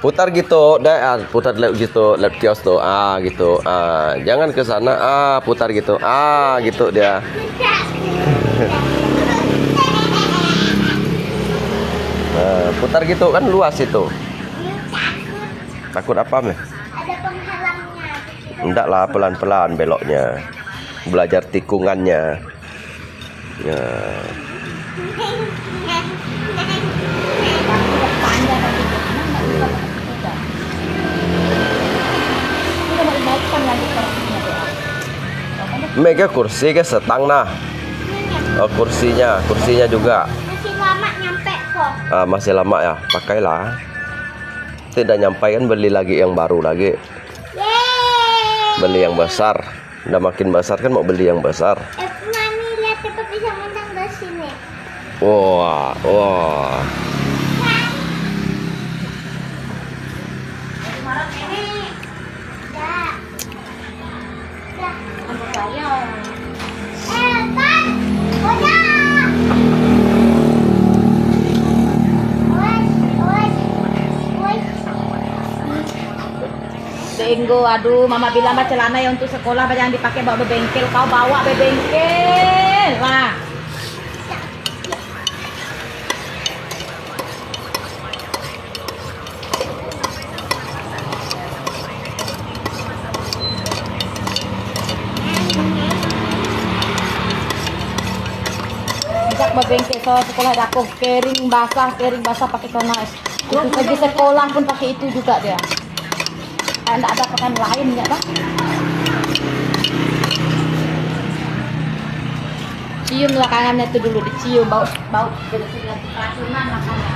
[SPEAKER 1] Putar gitu, putar lewat gitu, lewat kios tuh, gitu, jangan ke sana, putar gitu, gitu dia. Putar gitu kan luas itu. Takut apa, Meh?
[SPEAKER 2] Ada penghalangnya.
[SPEAKER 1] Enggak lah, pelan-pelan beloknya. Belajar tikungannya. Ya. Mega kursi ke setang nah. Oh, kursinya juga.
[SPEAKER 2] Masih lama nyampe kok.
[SPEAKER 1] Masih lama ya, pakailah. Tidak nyampe kan beli lagi yang baru lagi.
[SPEAKER 2] Yeay.
[SPEAKER 1] Beli yang besar. Udah makin besar kan mau beli yang besar.
[SPEAKER 2] Mami lihat Papa bisa menang dari sini.
[SPEAKER 1] Wah.
[SPEAKER 3] Benggo, aduh, mama bilang celana yang untuk sekolah jangan dipakai bawa bebengkel. Kau bawa bebengkel, wah. bebengke sekolah aku kering basah pakai tonas. Terus pergi sekolah pun pakai itu juga dia. Enggak ada pakaian lain enggak, Bang? Cium lah kangennya itu dulu, dicium bau keracunan makannya.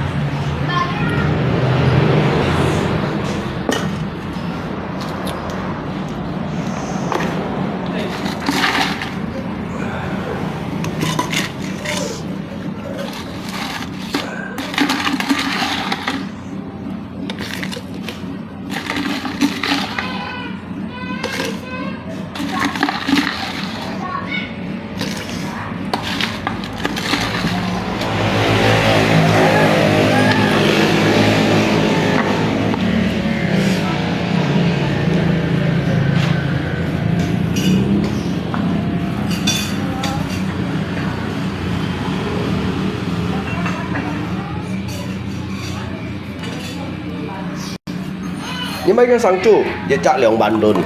[SPEAKER 1] Nhưng mấy cái sáng chủ chỉ chắc 2 đồn.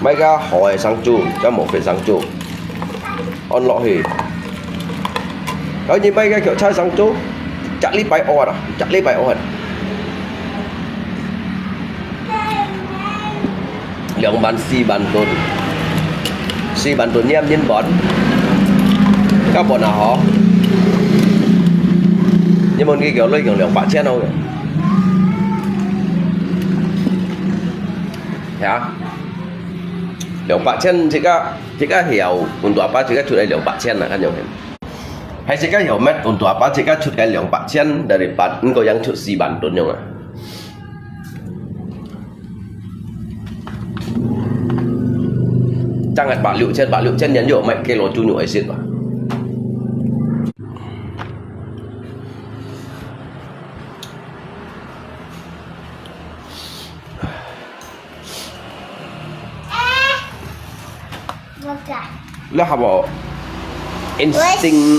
[SPEAKER 1] Mấy cái hỏi sáng chủ cho 1 sáng chủ. On lọ hì. Đó như mấy cái kiểu chai sáng chủ chắc lý bài ổ à, chắc lý bài ổ hẳn. 2 bàn 4 đồn. 4 đồn nhem nhân bón. Các bọn nào họ. Nhưng mà cái kiểu lấy kiểu 2 bạn chen đâu kìa. Ya, 2 chen jika hiểu untuk apa jika sudah 2 chen lah kan yang hay jika hiểu met untuk apa jika sudah 2 chen daripada engkau yang cut 4 ton yang jangan 4 chen yang yo mai kilo tu nyu asyik lah. Lah apa insting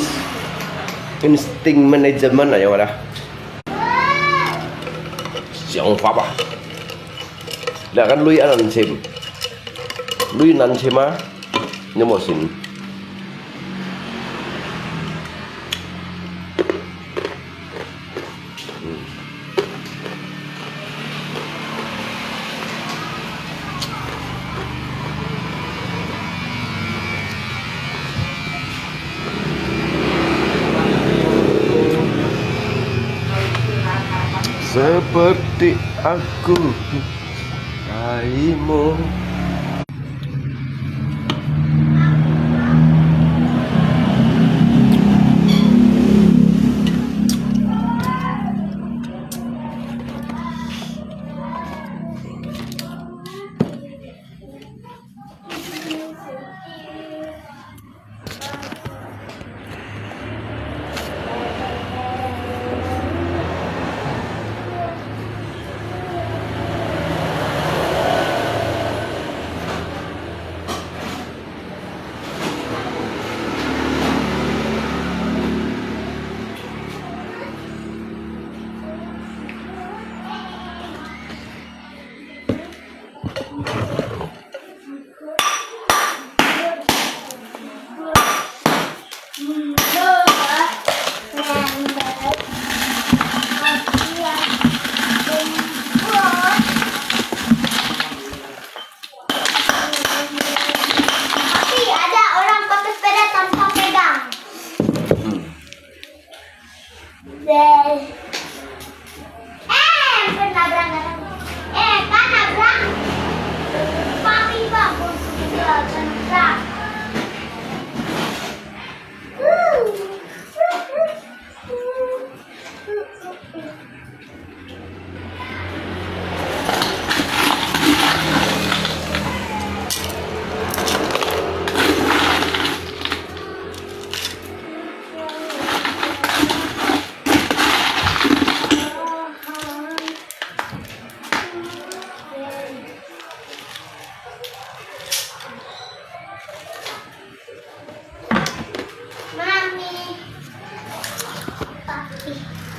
[SPEAKER 1] management aja mana siang apa lah kan lui anan sim lui nan sima nyemosin seperti aku kaimu.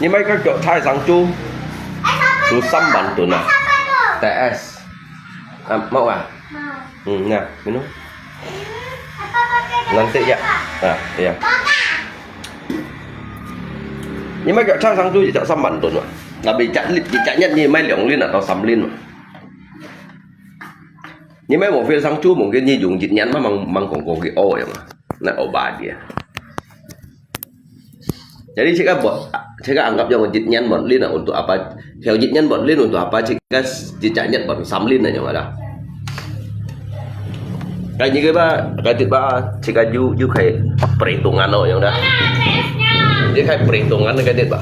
[SPEAKER 1] Nhưng mấy cái chỗ thay sáng chu số xăm bản tuần à TS mau à nè minum nanti ya iya nhưng mà cái trang sang chú chỉ chọn xăm bản tuần mà là bị chặt nhất như mấy lượng lên là tao sắm lên mà nhưng mấy một phiên sang chú một cái như dùng dịch nhắn mà mang còn có cái ô vậy mà là ô bà dia jadi jika anggap yang dịch nhắn bọn lên là untuk apa theo dịch nhắn bọn lên untuk apa jika chặt nhất bọn sắm lên này nhưng mà đã cái như cái thứ ba jika you kayak perhitungan oh yang dah dia kayak perhitungan cái thứ ba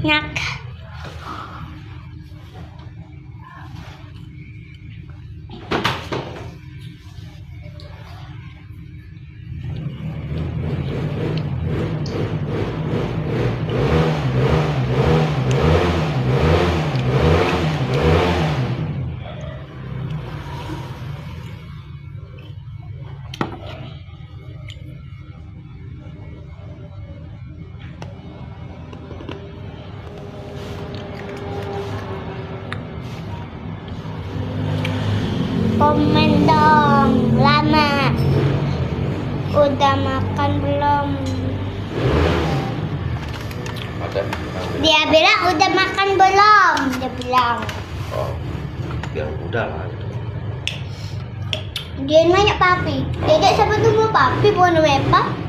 [SPEAKER 2] nyak komen dong lama udah makan belum dia bilang udah makan belum dia bilang
[SPEAKER 1] oh yang udah lah
[SPEAKER 2] dia nanya papi dedek siapa tuh mau papi bukan apa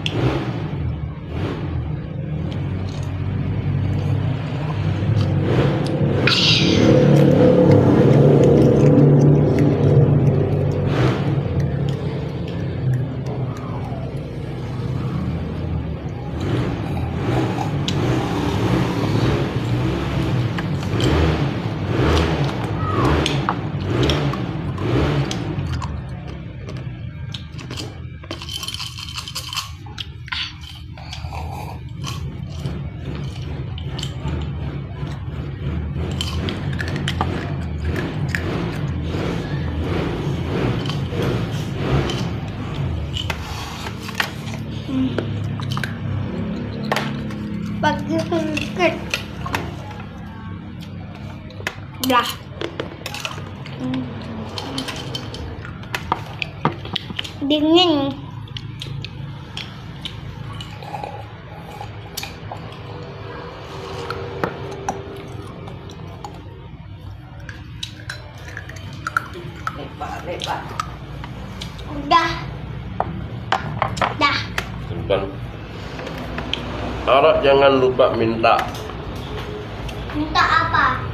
[SPEAKER 2] pagi sedikit dah dingin udah
[SPEAKER 1] simpan harap jangan lupa minta
[SPEAKER 2] apa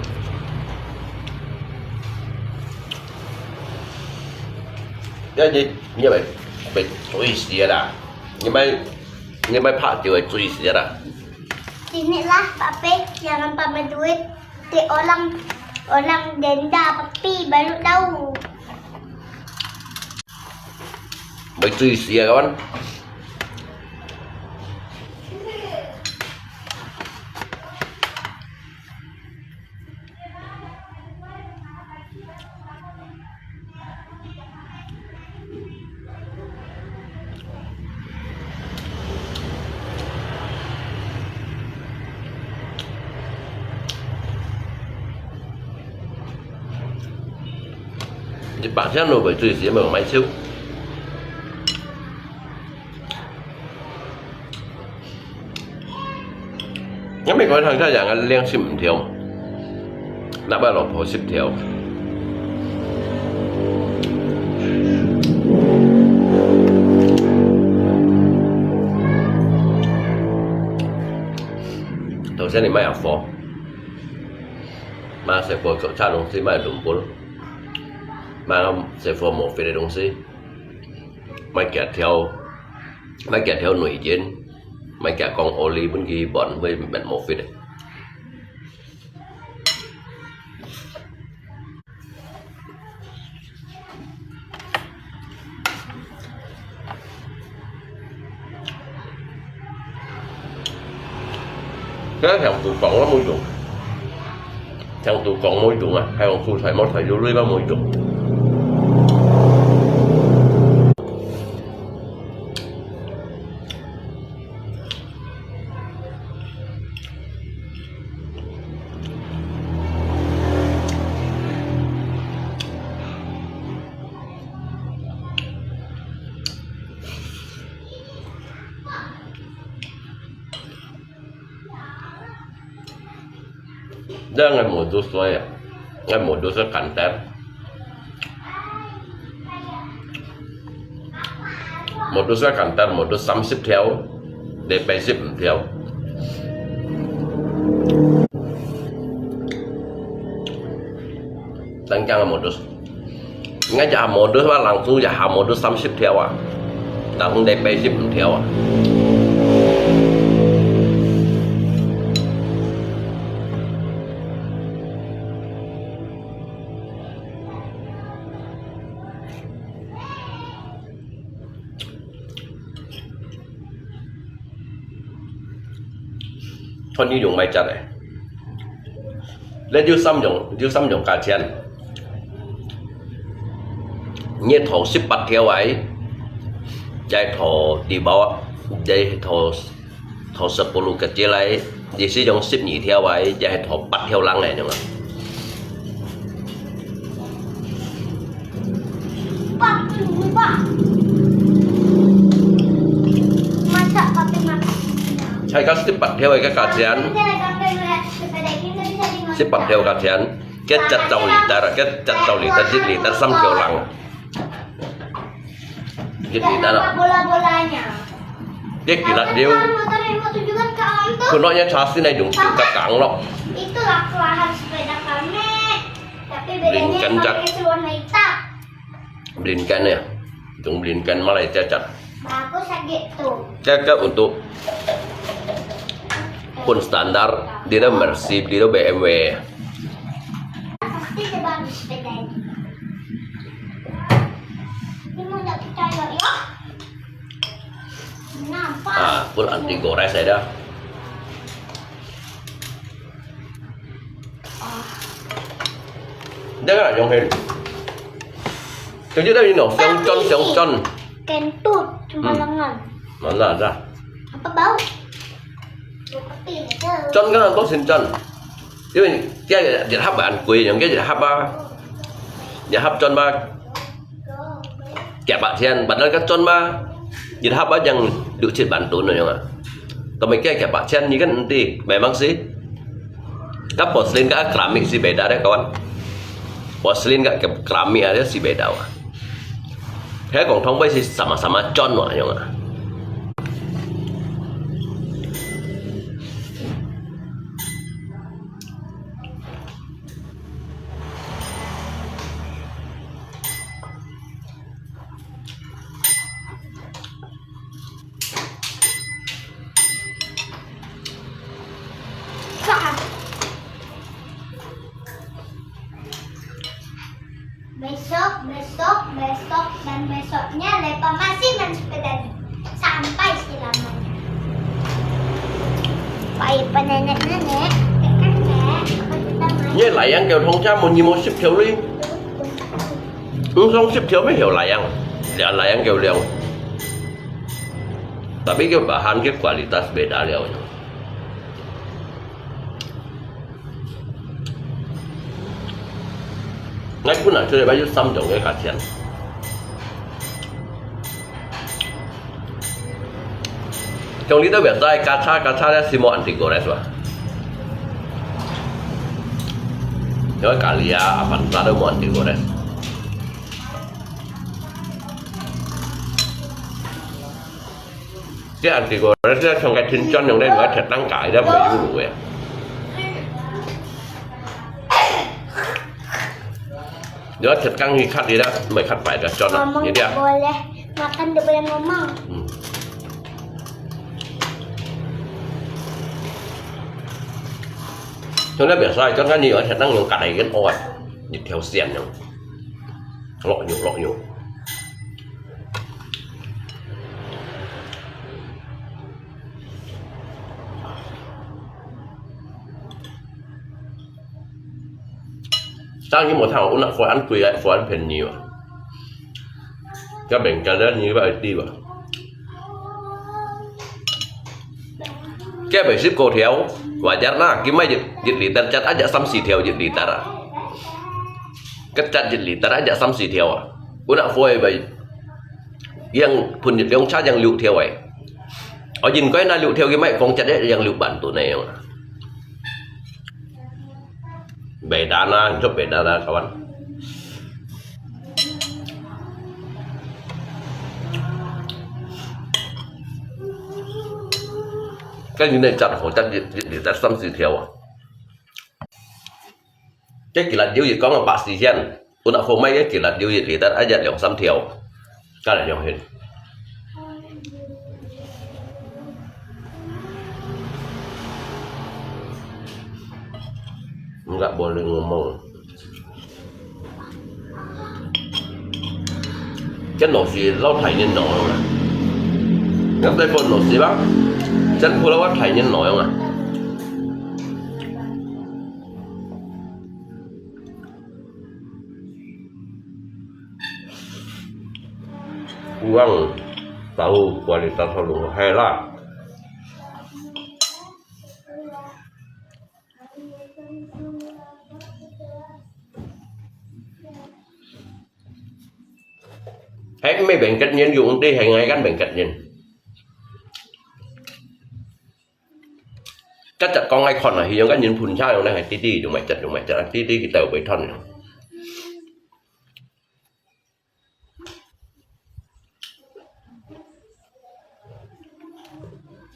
[SPEAKER 1] cái gì như vậy phải注意些啦như mấy拍就phải注意些啦
[SPEAKER 2] sinilah papi jangan pamer duit di orang denda papi baru tahu
[SPEAKER 1] phải注意些các bạn thì bản thân nó phải tùy sĩ bằng máy siêu nếu mình có thằng thay dạng là liên xịm thiếu đã bao lọc hồ xịm thiếu đầu tiên thì máy ở phó mà sẽ phổ cậu cha đồng sĩ máy đúng bốn mà sẽ phổ một phía đồng sĩ máy kẹt theo nổi trên máy kẹt con oli bên kia bọn với bạn một phía đấy cái thằng tụ phỏng nó môi trường Thằng tụ còn môi trụng à, hay còn phụ thầy mốt thầy vô lưới ba môi trụng. Đó ngày modus thôi à, ngày modus là cảnh tép. Modus là cảnh tép, modus 30 theo, để 80 theo. Tăng trang là modus. Ngay giờ modus là langsung giờ modus 30 theo à, langsung để 80 theo à. Thôi như dùng máy chặt này lên yêu xăm dùng cả tiền nhiệt thổ ship bắt theo ấy chạy thổ đi bao chạy thổ sập bolu cái chế lấy chỉ sử dụng ship nhị theo ấy chạy thổ bắt theo lăng này đúng không Saya kan cepat theo cái kajian, cepat theo kajian, cái chặt tàu liter jit liter sam theo lang, jit liter lah.
[SPEAKER 2] Bola-bolanya.
[SPEAKER 1] Dia kira dia,
[SPEAKER 2] Motor remote juga kawan tuh.
[SPEAKER 1] kunoknya chassis này dùng ke kang loh.
[SPEAKER 2] Itulah kelahan sepeda kami. Tapi bedanya
[SPEAKER 1] Kencang.
[SPEAKER 2] pakai warna hitam.
[SPEAKER 1] Belikan ya, dùng belikan malah cacat.
[SPEAKER 2] Bagus gitu.
[SPEAKER 1] Cakap untuk pun standar dia Mercy, dia BMW.
[SPEAKER 2] Pasti dia bagus sepeda ini. Ini mau nggak percaya ya? Nampak.
[SPEAKER 1] Ah, pun anti gores saya dah. Jangan dùng hình. Cái dưới đây như nào, xông chân.
[SPEAKER 2] Kentut sembarangan.
[SPEAKER 1] Mana ada?
[SPEAKER 2] Apa bau? Seperti itu.
[SPEAKER 1] Chân cái là tốt xin chân. Chứ mình cái dịch hấp bạn quỳ những cái dịch hấp ba. Dịch hấp chân ba. Kẹp bạn thiên, bạn nói cái chân ba. Dịch hấp ba yang được trên bản tốn rồi nhá. Tapi kayak kẹp bạn thiên như cái nanti memang sih. Kan porselin kan keramik sih beda deh kawan. Porselin kan keramik aja sih beda wah. Thế còn thông với sama-sama John mà nhung à.
[SPEAKER 2] Besok dan besoknya Lepa masih main sepeda sampai selamanya. Baik nenek-nenek, kakek,
[SPEAKER 1] Như lại ăn kèo thông cha một nhiều một ship thiếu đi. Không ship thiếu mới hiểu lại ăn. Dạ lại ăn kèo liều. Tapi cái bahan cái kualitas beda liều. Ngay pun nak cuci baju sam dong cái kasihan. Trong lý đó biasa kaca dia semua anti gores lah. Jadi Kalia Avanza ada mau anti gores. Cái anti gores dia trong cái thiên chân yang đây nói thật đăng cải đó mới đủ vậy. Dia thật căng thì khát đi đó, mày khát phải cho nó
[SPEAKER 2] ngomong
[SPEAKER 1] như
[SPEAKER 2] nggak
[SPEAKER 1] dia.
[SPEAKER 2] boleh makan, nggak boleh ngomong.
[SPEAKER 1] Cho nên biasa cho cái nhiều thật năng dùng cả này cái oi, dịch theo xiên nhau, lọ nhiều. sang những một thằng uống phổi ăn quỳ lại phổi ăn phèn nhiều các bệnh cả đó như vậy đi vào cái bệnh ship cô theo và chắc là cái mấy dịch lý tan chắc aja sam si theo dịch lý ta ra cái chắc dịch lý ta aja sam si theo à uống phổi vậy yang phun dịch ông cha yang liu theo vậy ở nhìn cái na liu theo cái mấy con chắc đấy yang liu bản tụi này không beda na cho beda na kawan cái như này chặt hồ chặt để chặt xăm xì theo à cái kỳ lạ điều gì có mà bạc xì chen tôi đã không mấy cái kỳ lạ điều gì thì ta đã dạy lòng xăm theo cái này nhau hết nggak boleh ngomong cái nồi gì lâu thầy nên nồi không à ngắm tay con nồi gì bác chân phụ lâu thầy nên nồi không à uang tahu kualitas selalu helat hết mấy bệnh cách nhân dụng đi hàng ngày gắn bệnh cách nhân chắc chắn con ai còn là hiện các nhân phun sao trong đây hay tí dùng mày chặt tí cái tàu bảy thân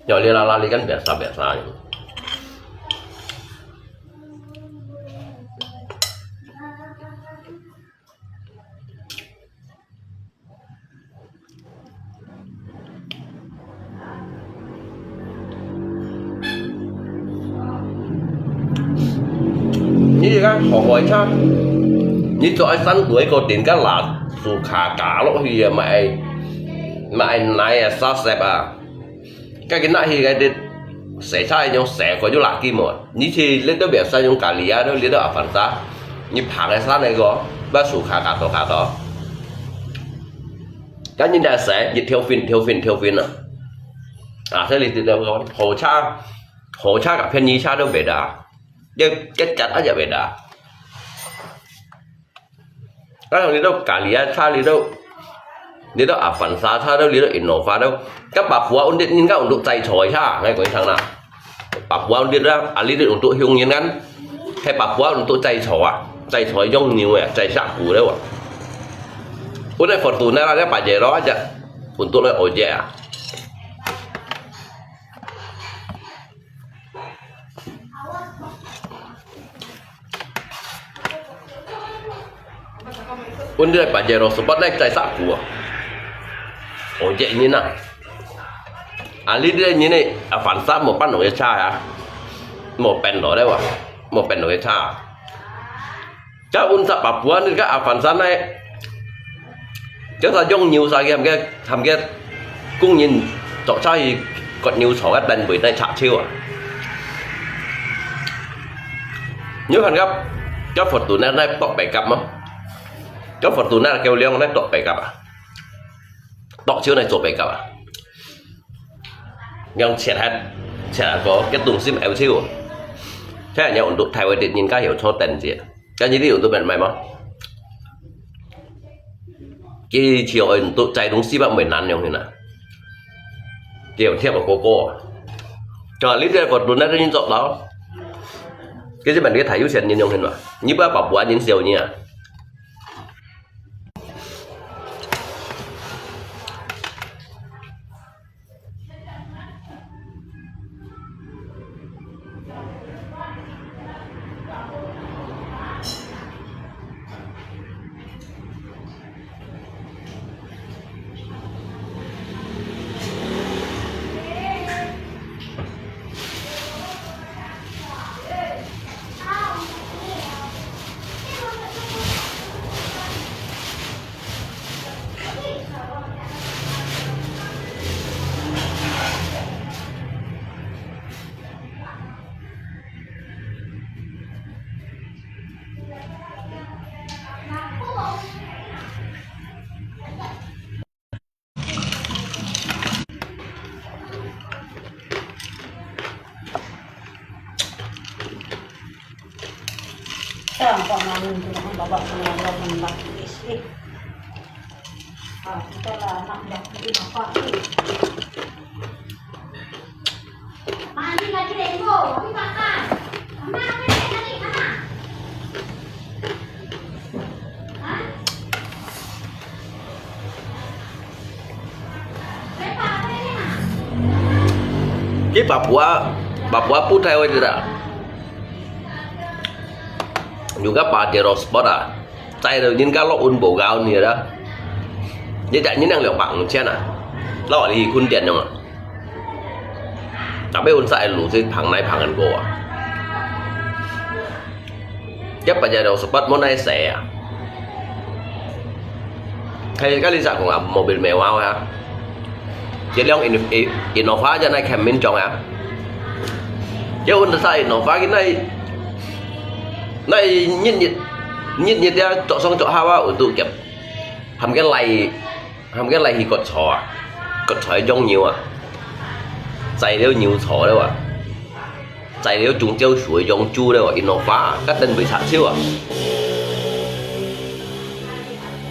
[SPEAKER 1] nhỏ li la li kan biasa như cái họ hỏi cha như cho anh sẵn tuổi có tiền cái là su khả cả lỗ thì mày này sao xẹp à cái này thì cái sẽ sai nhau sẽ có chỗ lạc kim một như thì lên đó biệt sai nhau cả lìa đó lý đó ở phần xa như phẳng cái sát này có ba su khả đó cái như này sẽ dịch theo phiên à thế thì đâu có hồ cha cả phiên nhí cha đâu về đà nhưng cái chặt aja beda cái thằng đi đâu cả lìa cha đi đâu Avanza cha đâu đi đâu Innova đâu các bà phụ ổn định nhưng các untuk chạy chổi cha ngay cái thằng nào bà phụ ổn định ra ali định untuk hiung nhiên ngắn hay bà phụ untuk chạy chổi giống nhiều à chạy sạc củ đâu à udah Fortuna là cái bà dễ đó aja untuk lấy ojek à Udah Pajero sempat naik cai sapu. Ojek ini nak. Ali dia ini Avanza mau pan nồi cha ya. Mau pen nồi đấy wah. Mau pen nồi cha. Cha unsa Papua ni cái Avanza này. Chúng ta dùng nhiều sai làm cái cũng nhìn chỗ chơi còn nhiều số cái đèn với này chạm chiêu à. Nhớ phần gấp cho Fortuna này bọc bảy cặp không? Cái Fortuna là kêu liêng nó tọt bảy cặp à? Tọt chiêu này tọt bảy cặp à? Nhưng sẽ có cái tùng sim eo chiêu. Thế là nhau untuk thay đổi nhìn cái hiểu cho tiền gì? Cái gì điều tôi bên mày mà? Cái chiều untuk chạy đúng sim bạn mình nắn nhau như nào? Kiểu theo vào cô. Cho lý do Fortuna nó nhìn tọt đó. Cái gì bạn biết thấy yếu tiền nhìn nhau như nào? Như bác bảo bùa nhìn siêu như à?
[SPEAKER 3] Apa namun dengan bapak pengajar membagi istri. Kita lah anak bagi bapak.
[SPEAKER 2] Mandi lagi Rengo, kami makan. Mama, apa yang tadi, Mama? Hah? Lepas apa ini, Ma?
[SPEAKER 1] Cái Papua Putih tidak. Juga Pajero Sport à. Tay rồi nhìn các lọ un bổ gạo này đó. Như vậy như năng lượng bằng trên à. Lọ thì kun tiền không ạ. Tapi un sai lũ thì phẳng này phẳng gần cổ à. Cái Pajero Sport món này xẻ à. Hay cái lý do của mobil mewah ha. Jadi yang Innova aja naik Kemin Chong ya. Chứ un sai Innova cái này nhiệt ra chỗ xong chỗ hawa ở tụ kẹp hàm cái lầy thì cột sỏi trong nhiều à chạy đều nhiều sỏi đâu à chạy đều chúng tiêu suối trong chu đâu à Innova các đơn bị xả siêu à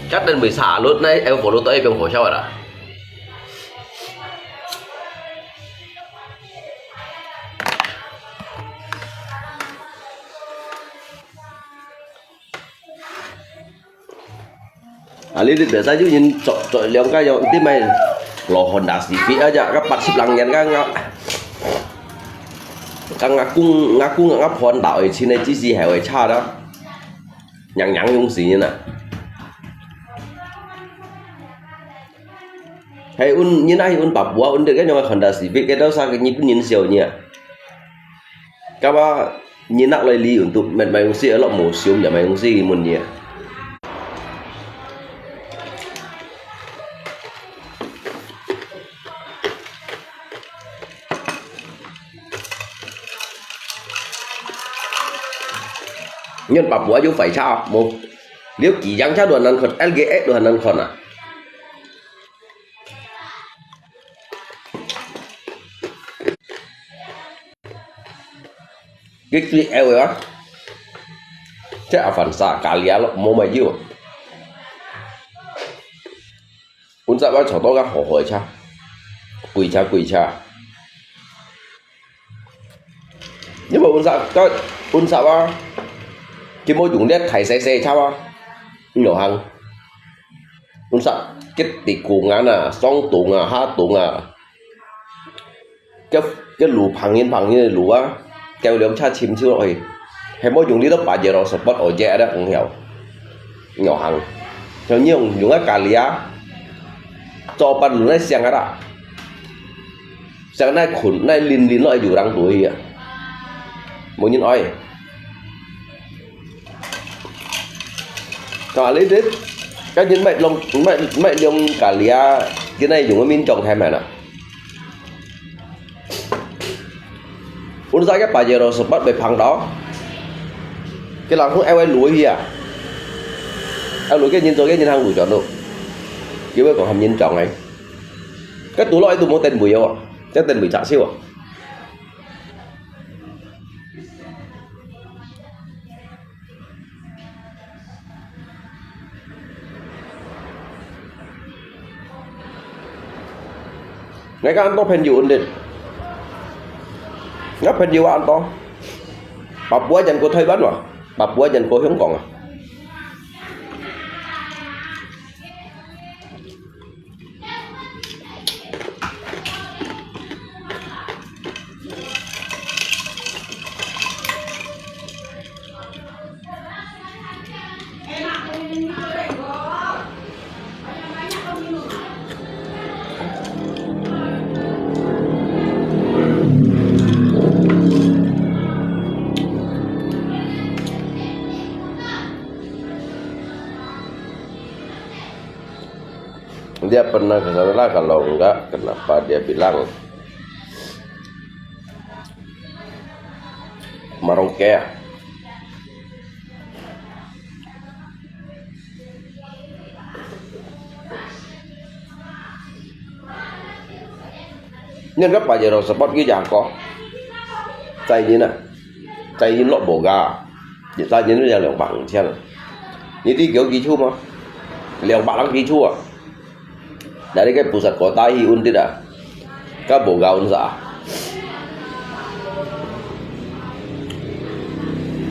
[SPEAKER 1] các đơn bị xả lúc này em phổ lúc tới em phổ sao à Lihat biasa aja nhìn trội liang cái yang itu main lo Honda Civic aja các bạn xếp lăng nhàn các ngaku ngap Honda ở trên này chỉ gì hẻo cha đó nhàng yung gì như nè hay un như này un Papua un được cái nhau Honda Civic cái đó sao cái nhìn siêu nhỉ các bạn nhìn nặng lời lý untuk mày cũng xí ở lọ mổ siêu nhà mày cũng xí muốn nhỉ nhân Papua chú phải sao một nếu chỉ dáng chắc đoàn ăn khẩn LGS đoàn ăn khẩn à cái eo rồi á thế à phản xạ cả lia lắm mua mày nhiêu un sa bao chó to cái hổ cha quỳ cha nhưng mà un sa bao cái môi dùng đét thải xe sao á nhỏ hàng un sa cái tỉ cuồng á nè song tuồng à ha tuồng à cái lù phẳng như lù á kêu lượng cha chim chưa rồi hay môi dùng đi đó bà giờ rồi sập bắt ở dẻ đó cũng hiểu nhỏ hàng cho nhiều dùng cái cà lia cho ban lũ này xem cái đó sáng nay khốn nay lin lại dù đang tuổi à mỗi nhân oi cả lấy hết cái nhân mệnh lông cả lia cái này dùng cái min trồng thêm này nè un ra cái bà giờ rồi sập bắt bề phẳng đó cái làm không eo lúa gì à eo lúa cái nhân hàng lúa chọn đâu chứ bây còn hầm nhân trồng này cái tủ loại tủ mua tên bùi yêu à cái tên bị trả siêu à ngay cái anh to pen dụ ổn định ngắp pen dụ anh to Papua dành cô thuê bán mà Papua dành cô hướng còn à dia pernah ke sana, kalau enggak kenapa dia bilang Marongke nhưng các bà giờ rồi support cái dạng có tay như này tay như lọ bổ gà Hiện tại những cái lượng bằng xem như tí kiểu kỹ chu mà lượng bằng lắm kỹ chu à dari cái pusat kota Hiun tidak ke Bogaunsa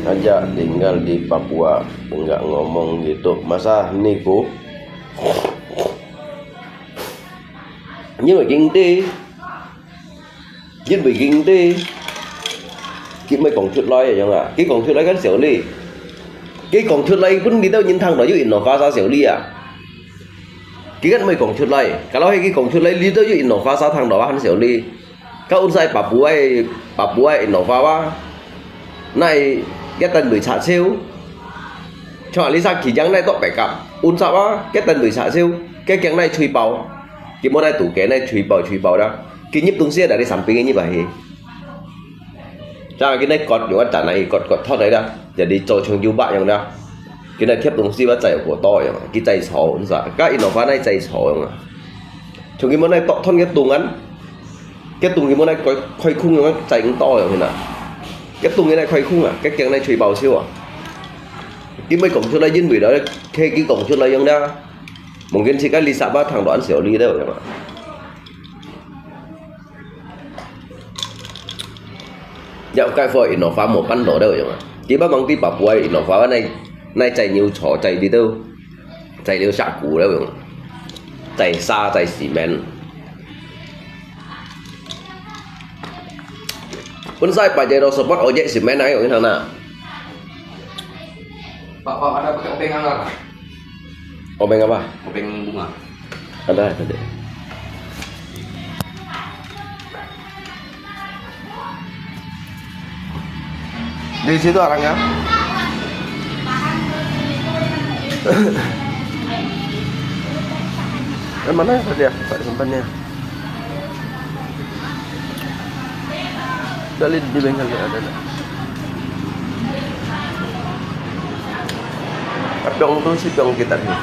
[SPEAKER 1] aja tinggal di Papua enggak ngomong gitu masa niku nhưng mà kinh tế cái mấy con chuột lôi vậy à cái con chuột lôi cái xỉu ly cái con chuột lôi cũng đi đâu nhìn thằng đó dưới nó pha ra xỉu ly à cái mấy con chuột lôi kalau cái con chuột lôi đi đâu dưới nó pha ra thằng đó hắn xỉu ly các ông sai Papua nó pha wa này cái tên bị xả siêu cho lý ra chỉ dáng này tóc bẻ cặp un sao á cái tên bị xả siêu cái kẹng này chui bầu cái món này tủ kẹng này chui bầu đó cái nhíp tung xe đã đi sắm pin như vậy ra cái này cọt những cái này cọt thoát đấy đó giờ đi cho chung du bạn đó cái này thép tung xe bắt chạy của to vậy cái chạy sổ un sao cái nó phá này chạy sổ mà chung cái món này tọt thon cái tung ăn cái tung cái món này khoai khung nó chạy cũng to rồi thế nào cái tung cái này khoai khung à cái kẹng này chui bầu siêu à cái mấy cổng chuột lấy dính bị đó khi cái cổng chuột lấy giống đó mungkin sih kan Lisa ba thằng đoạn xỉu ly đâu các bạn dạo cái phơi nó phá một bánh đổ đâu các bạn chỉ bắt bằng tí bắp quay nó phá này chạy nhiều chó chạy đi đâu chạy nhiều sạc củ đâu các bạn chạy xa chạy xì men pun saya pak jadi support ojek xì men này ở thằng nào
[SPEAKER 4] Pak ada pakai obeng nggak?
[SPEAKER 1] obeng apa
[SPEAKER 4] Obeng bunga.
[SPEAKER 1] ada tadi di situ orangnya mana tadi ya pak simpannya dari di bengkel ada Pyong tuh si Pyong kita nih.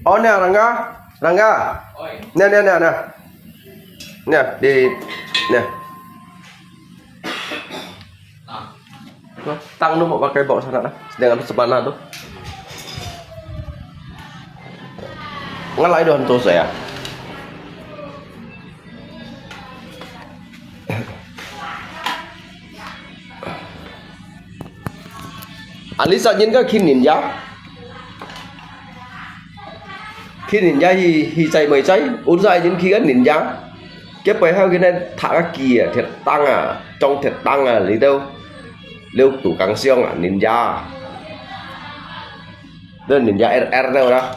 [SPEAKER 1] Oh nè Rangga. Nè. Nè di nè. Tang lu mau pakai bawa sana dah. Dengan sepanah tuh. Ngalai doon to saya. Alisa nhìn cái khi ninja hi chạy mấy chạy uốn dài nhìn khi cái ninja cái bài hai cái này thả cái kia thiệt tăng à trong thiệt tăng à lý đâu lưu tủ căng xiong à ninja đơn ninja R đâu đó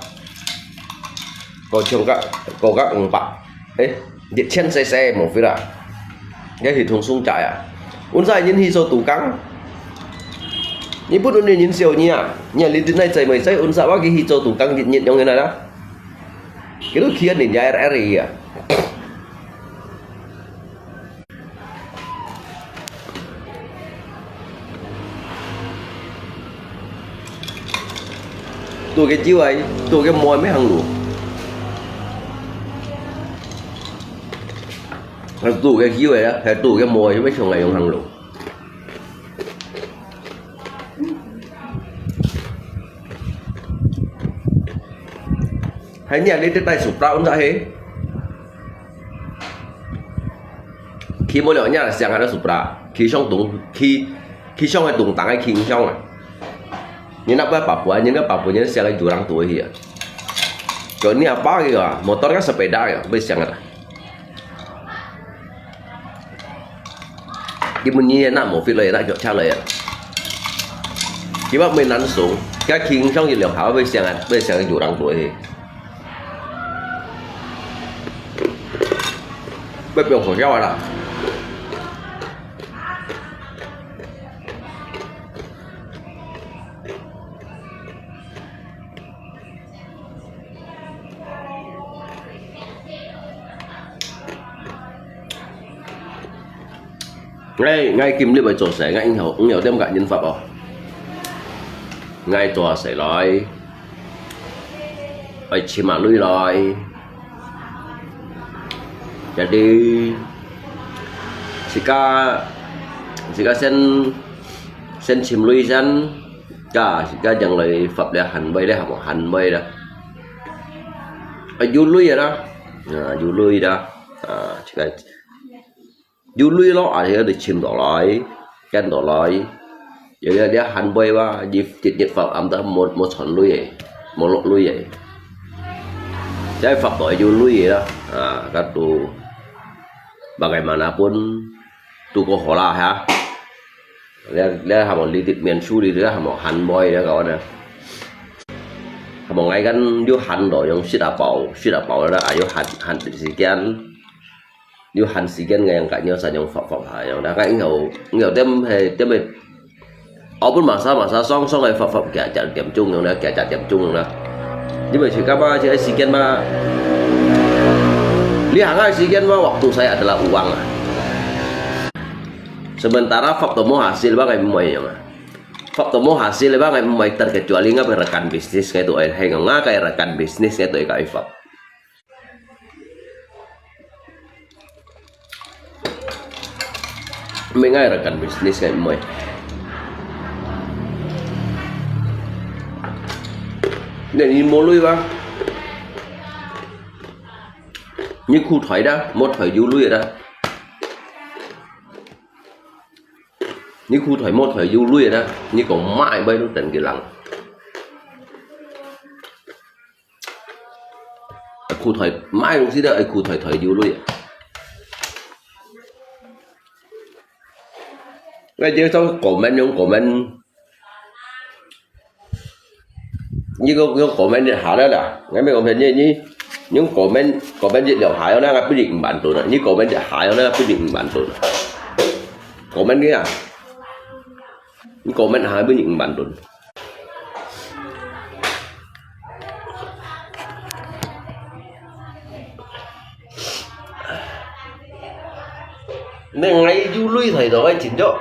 [SPEAKER 1] có các ông bạn ấy điện chen xe một phía là cái hệ thống sung chạy à uốn dài nhìn hi số tủ căng những bút uốn nhìn siêu nha lý đến này chạy mấy chạy uốn dài cái hi số tủ căng nhìn trong cái này đó cái lúc kia ninja RR à tôi cái chiếu ấy tôi cái môi mấy hàng đủ tủ cái chiếu ấy đó phải tủ cái môi mấy chồng này dùng hàng đủ hãy nhảy lên tới tay sụp ra ổn ra hết khi mỗi lần nhá là sang nó sụp ra khi xong tụng khi xong hay tụng tặng hay khi xong à những cái bắp của những sang cái jurang tuổi gì à cái ini apa gitu à motor kan sepeda ya bisa sangat cái bunyi enak một phía này lại cho cha lời à khi bác mình lăn xuống cái khi xong thì liệu hảo với sang cái jurang tuổi thì bếp dùng của nhau là ngay kim liên bài trổ sẻ ngay anh hiểu thêm cả nhân vật rồi ngay tòa sẽ nói ai chỉ mà lui lại jadi jika sen chim lui san jika jangan lagi phập để hành bay để học hành bay đó du lui rồi đó du lui đó jika du lui lo thì được chim đỏ lại can đỏ lại jadi dia hành bay ba dịch phập âm ta một phần lui vậy một lỗ lui vậy jadi phập tội du lui vậy đó các tu bagaimanapun tuku hola ya dia hamo litip mensu di dia hamo han boy dia kawan ya hamo ngai kan dia han do yang sudah bau ada ayo han sekian dia han sekian ngai yang kayaknya saya yang phập yang đã cái ngầu tem ở bên masa song này phập kẻ chặt điểm chung yang đó kẻ chặt điểm chung yang đó nhưng mà chỉ các ba chỉ sekian ma lihat sekian mah waktu saya adalah uang. Sementara faktormu hasil bagai memai ya. Faktormu hasil bagai memai terkecuali nggak rekan bisnis kayak itu nggak kayak rekan bisnis kayak itu kayak ifap. Mengai rekan bisnis kayak memai. Để nhìn mô lui ba. Như khu thoại đó, một thoại du lui đó. Như khu thoại một thoại du lui đó, như còn mãi bây nó trận kỳ lặng. Khu thoại mãi cũng xí đó, khu thoại du lui. Ngay chứ sao comment những comment như có comment điện hạ đó là ngay mấy comment như những comment dịch liệu hại nó là quyết định bản tồn như comment dịch hại nó là quyết định bản tồn comment kia những comment hại quyết định bản tồn nên ngay du lui thầy đó anh chính cho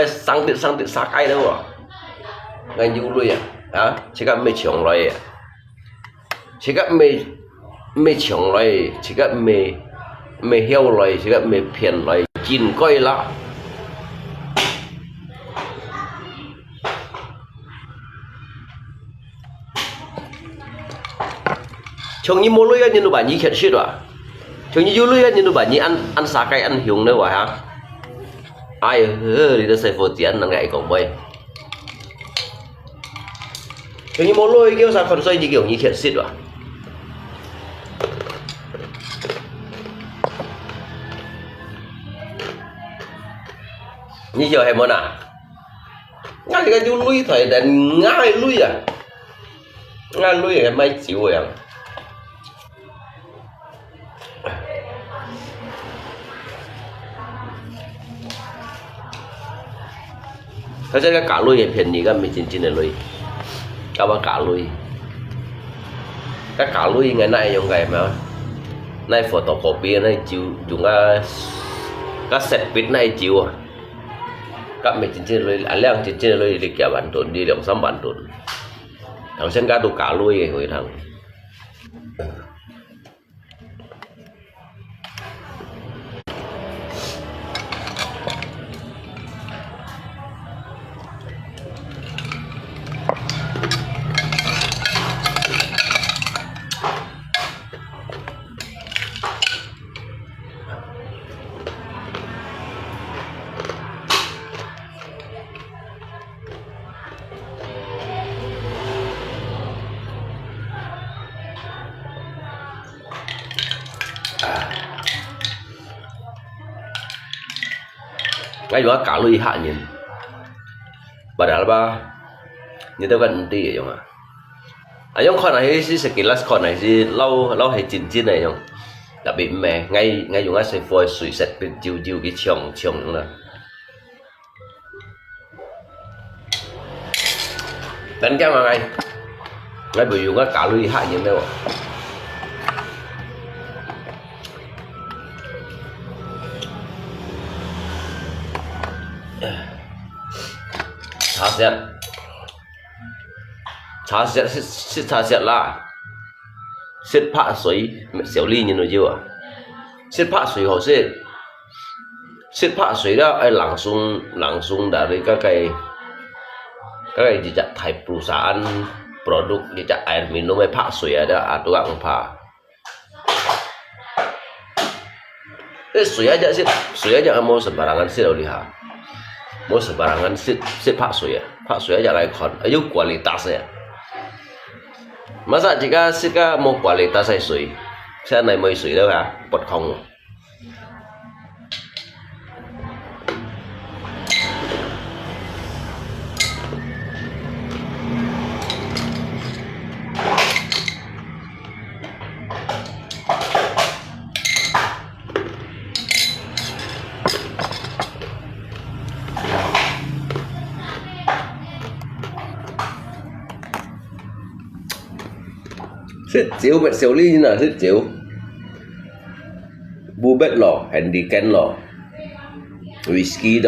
[SPEAKER 1] sang tiện xa cái đâu à ngay du lui à chỉ cần mấy trường rồi chỉ cần mấy trường rồi chỉ cần mấy heo rồi chỉ cần mấy phiền rồi chín coi là chồng như mua lưới anh như bạn như khiển shit à chồng như du lưới anh như bạn như ăn xa cái ăn hiung đâu hả ai đi tới xây phố tiền là ngày còn bay chồng như mua lưới kêu sao còn xoay như kiểu như khiển shit à như giờ em muốn à ngay cái du lui thầy đèn ngay lui à ngay lui em mấy chịu rồi à thật ra cái cả lui thì phiền gì cái mình chín là lui các bạn cả lui cái cả lui ngày nay dùng ngày mà nay photocopy này chịu dùng cái set bit này chịu à các mình chín lui anh đang chín lui thì kia bản tồn đi được 3 bản tồn thằng sen cá tụ cả lui rồi thằng ngay đó cả lui hạ nhìn padahal ba như tôi vẫn đi vậy mà yang con này si sekilas con này si lâu hay chín này không đã bị mẹ ngay dùng cái xe phôi sủi sệt bên chiều cái chồng là đánh cái mà ngay bị dùng cái cả lui hạ nhìn đâu thật ra 茶色是茶色啦，是怕水小丽你都知啊，是怕水好是怕水了ai langsung dari cái jejak Thai perusahaan produk jejak air minum pak sui ada tukang pak. Sui aja mau sembarangan sih lihat, mau sembarangan sih pak sui aja lagi kon, ayo kualitasnya. Masa jika mau kualitas saya sui, saya này mới sui đâu hả, bật không. Sít chiếu bệt xéo ly như nào sít chiếu bu bét lò Heineken lò whisky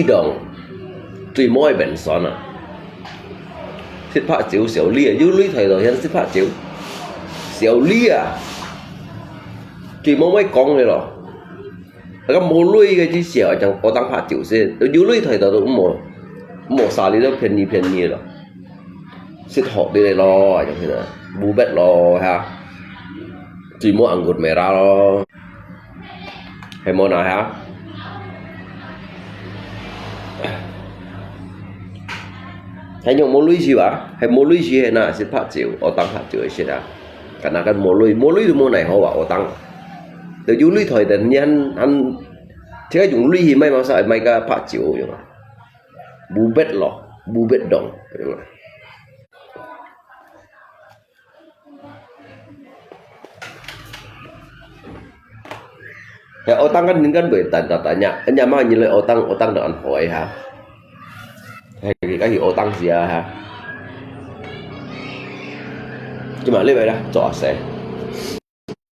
[SPEAKER 1] đồng tùy mỗi bệnh xón à sít phá chiếu xéo ly à dư ly thời rồi hiện sít phá chiếu xéo ly à tùy mỗi mấy con này lò cái mồ lui cái chứ xéo chẳng có tăng phá chiếu xe dư ly thời rồi cũng mồ xả ly đó phiền nhì rồi sít hot đi đây lo chẳng thế nào bu bét lo ha chỉ mua anggur merah lo hay mau nào ha hay nhung mau lui gì vậy hay mau lui gì hay na sít phát chiều ở tăng phát chiều sít à karena kan mau lui tu mau này họ bảo ở tăng từ du lui thời đến nhân anh thế dùng lui thì mấy mà sao mấy cái phát chiều vậy mà bu bét đồng ya otang kan bertanya enya mah nyilai otang dengan hoi ha cái gì otang gì ha cuma lihat lah cok saya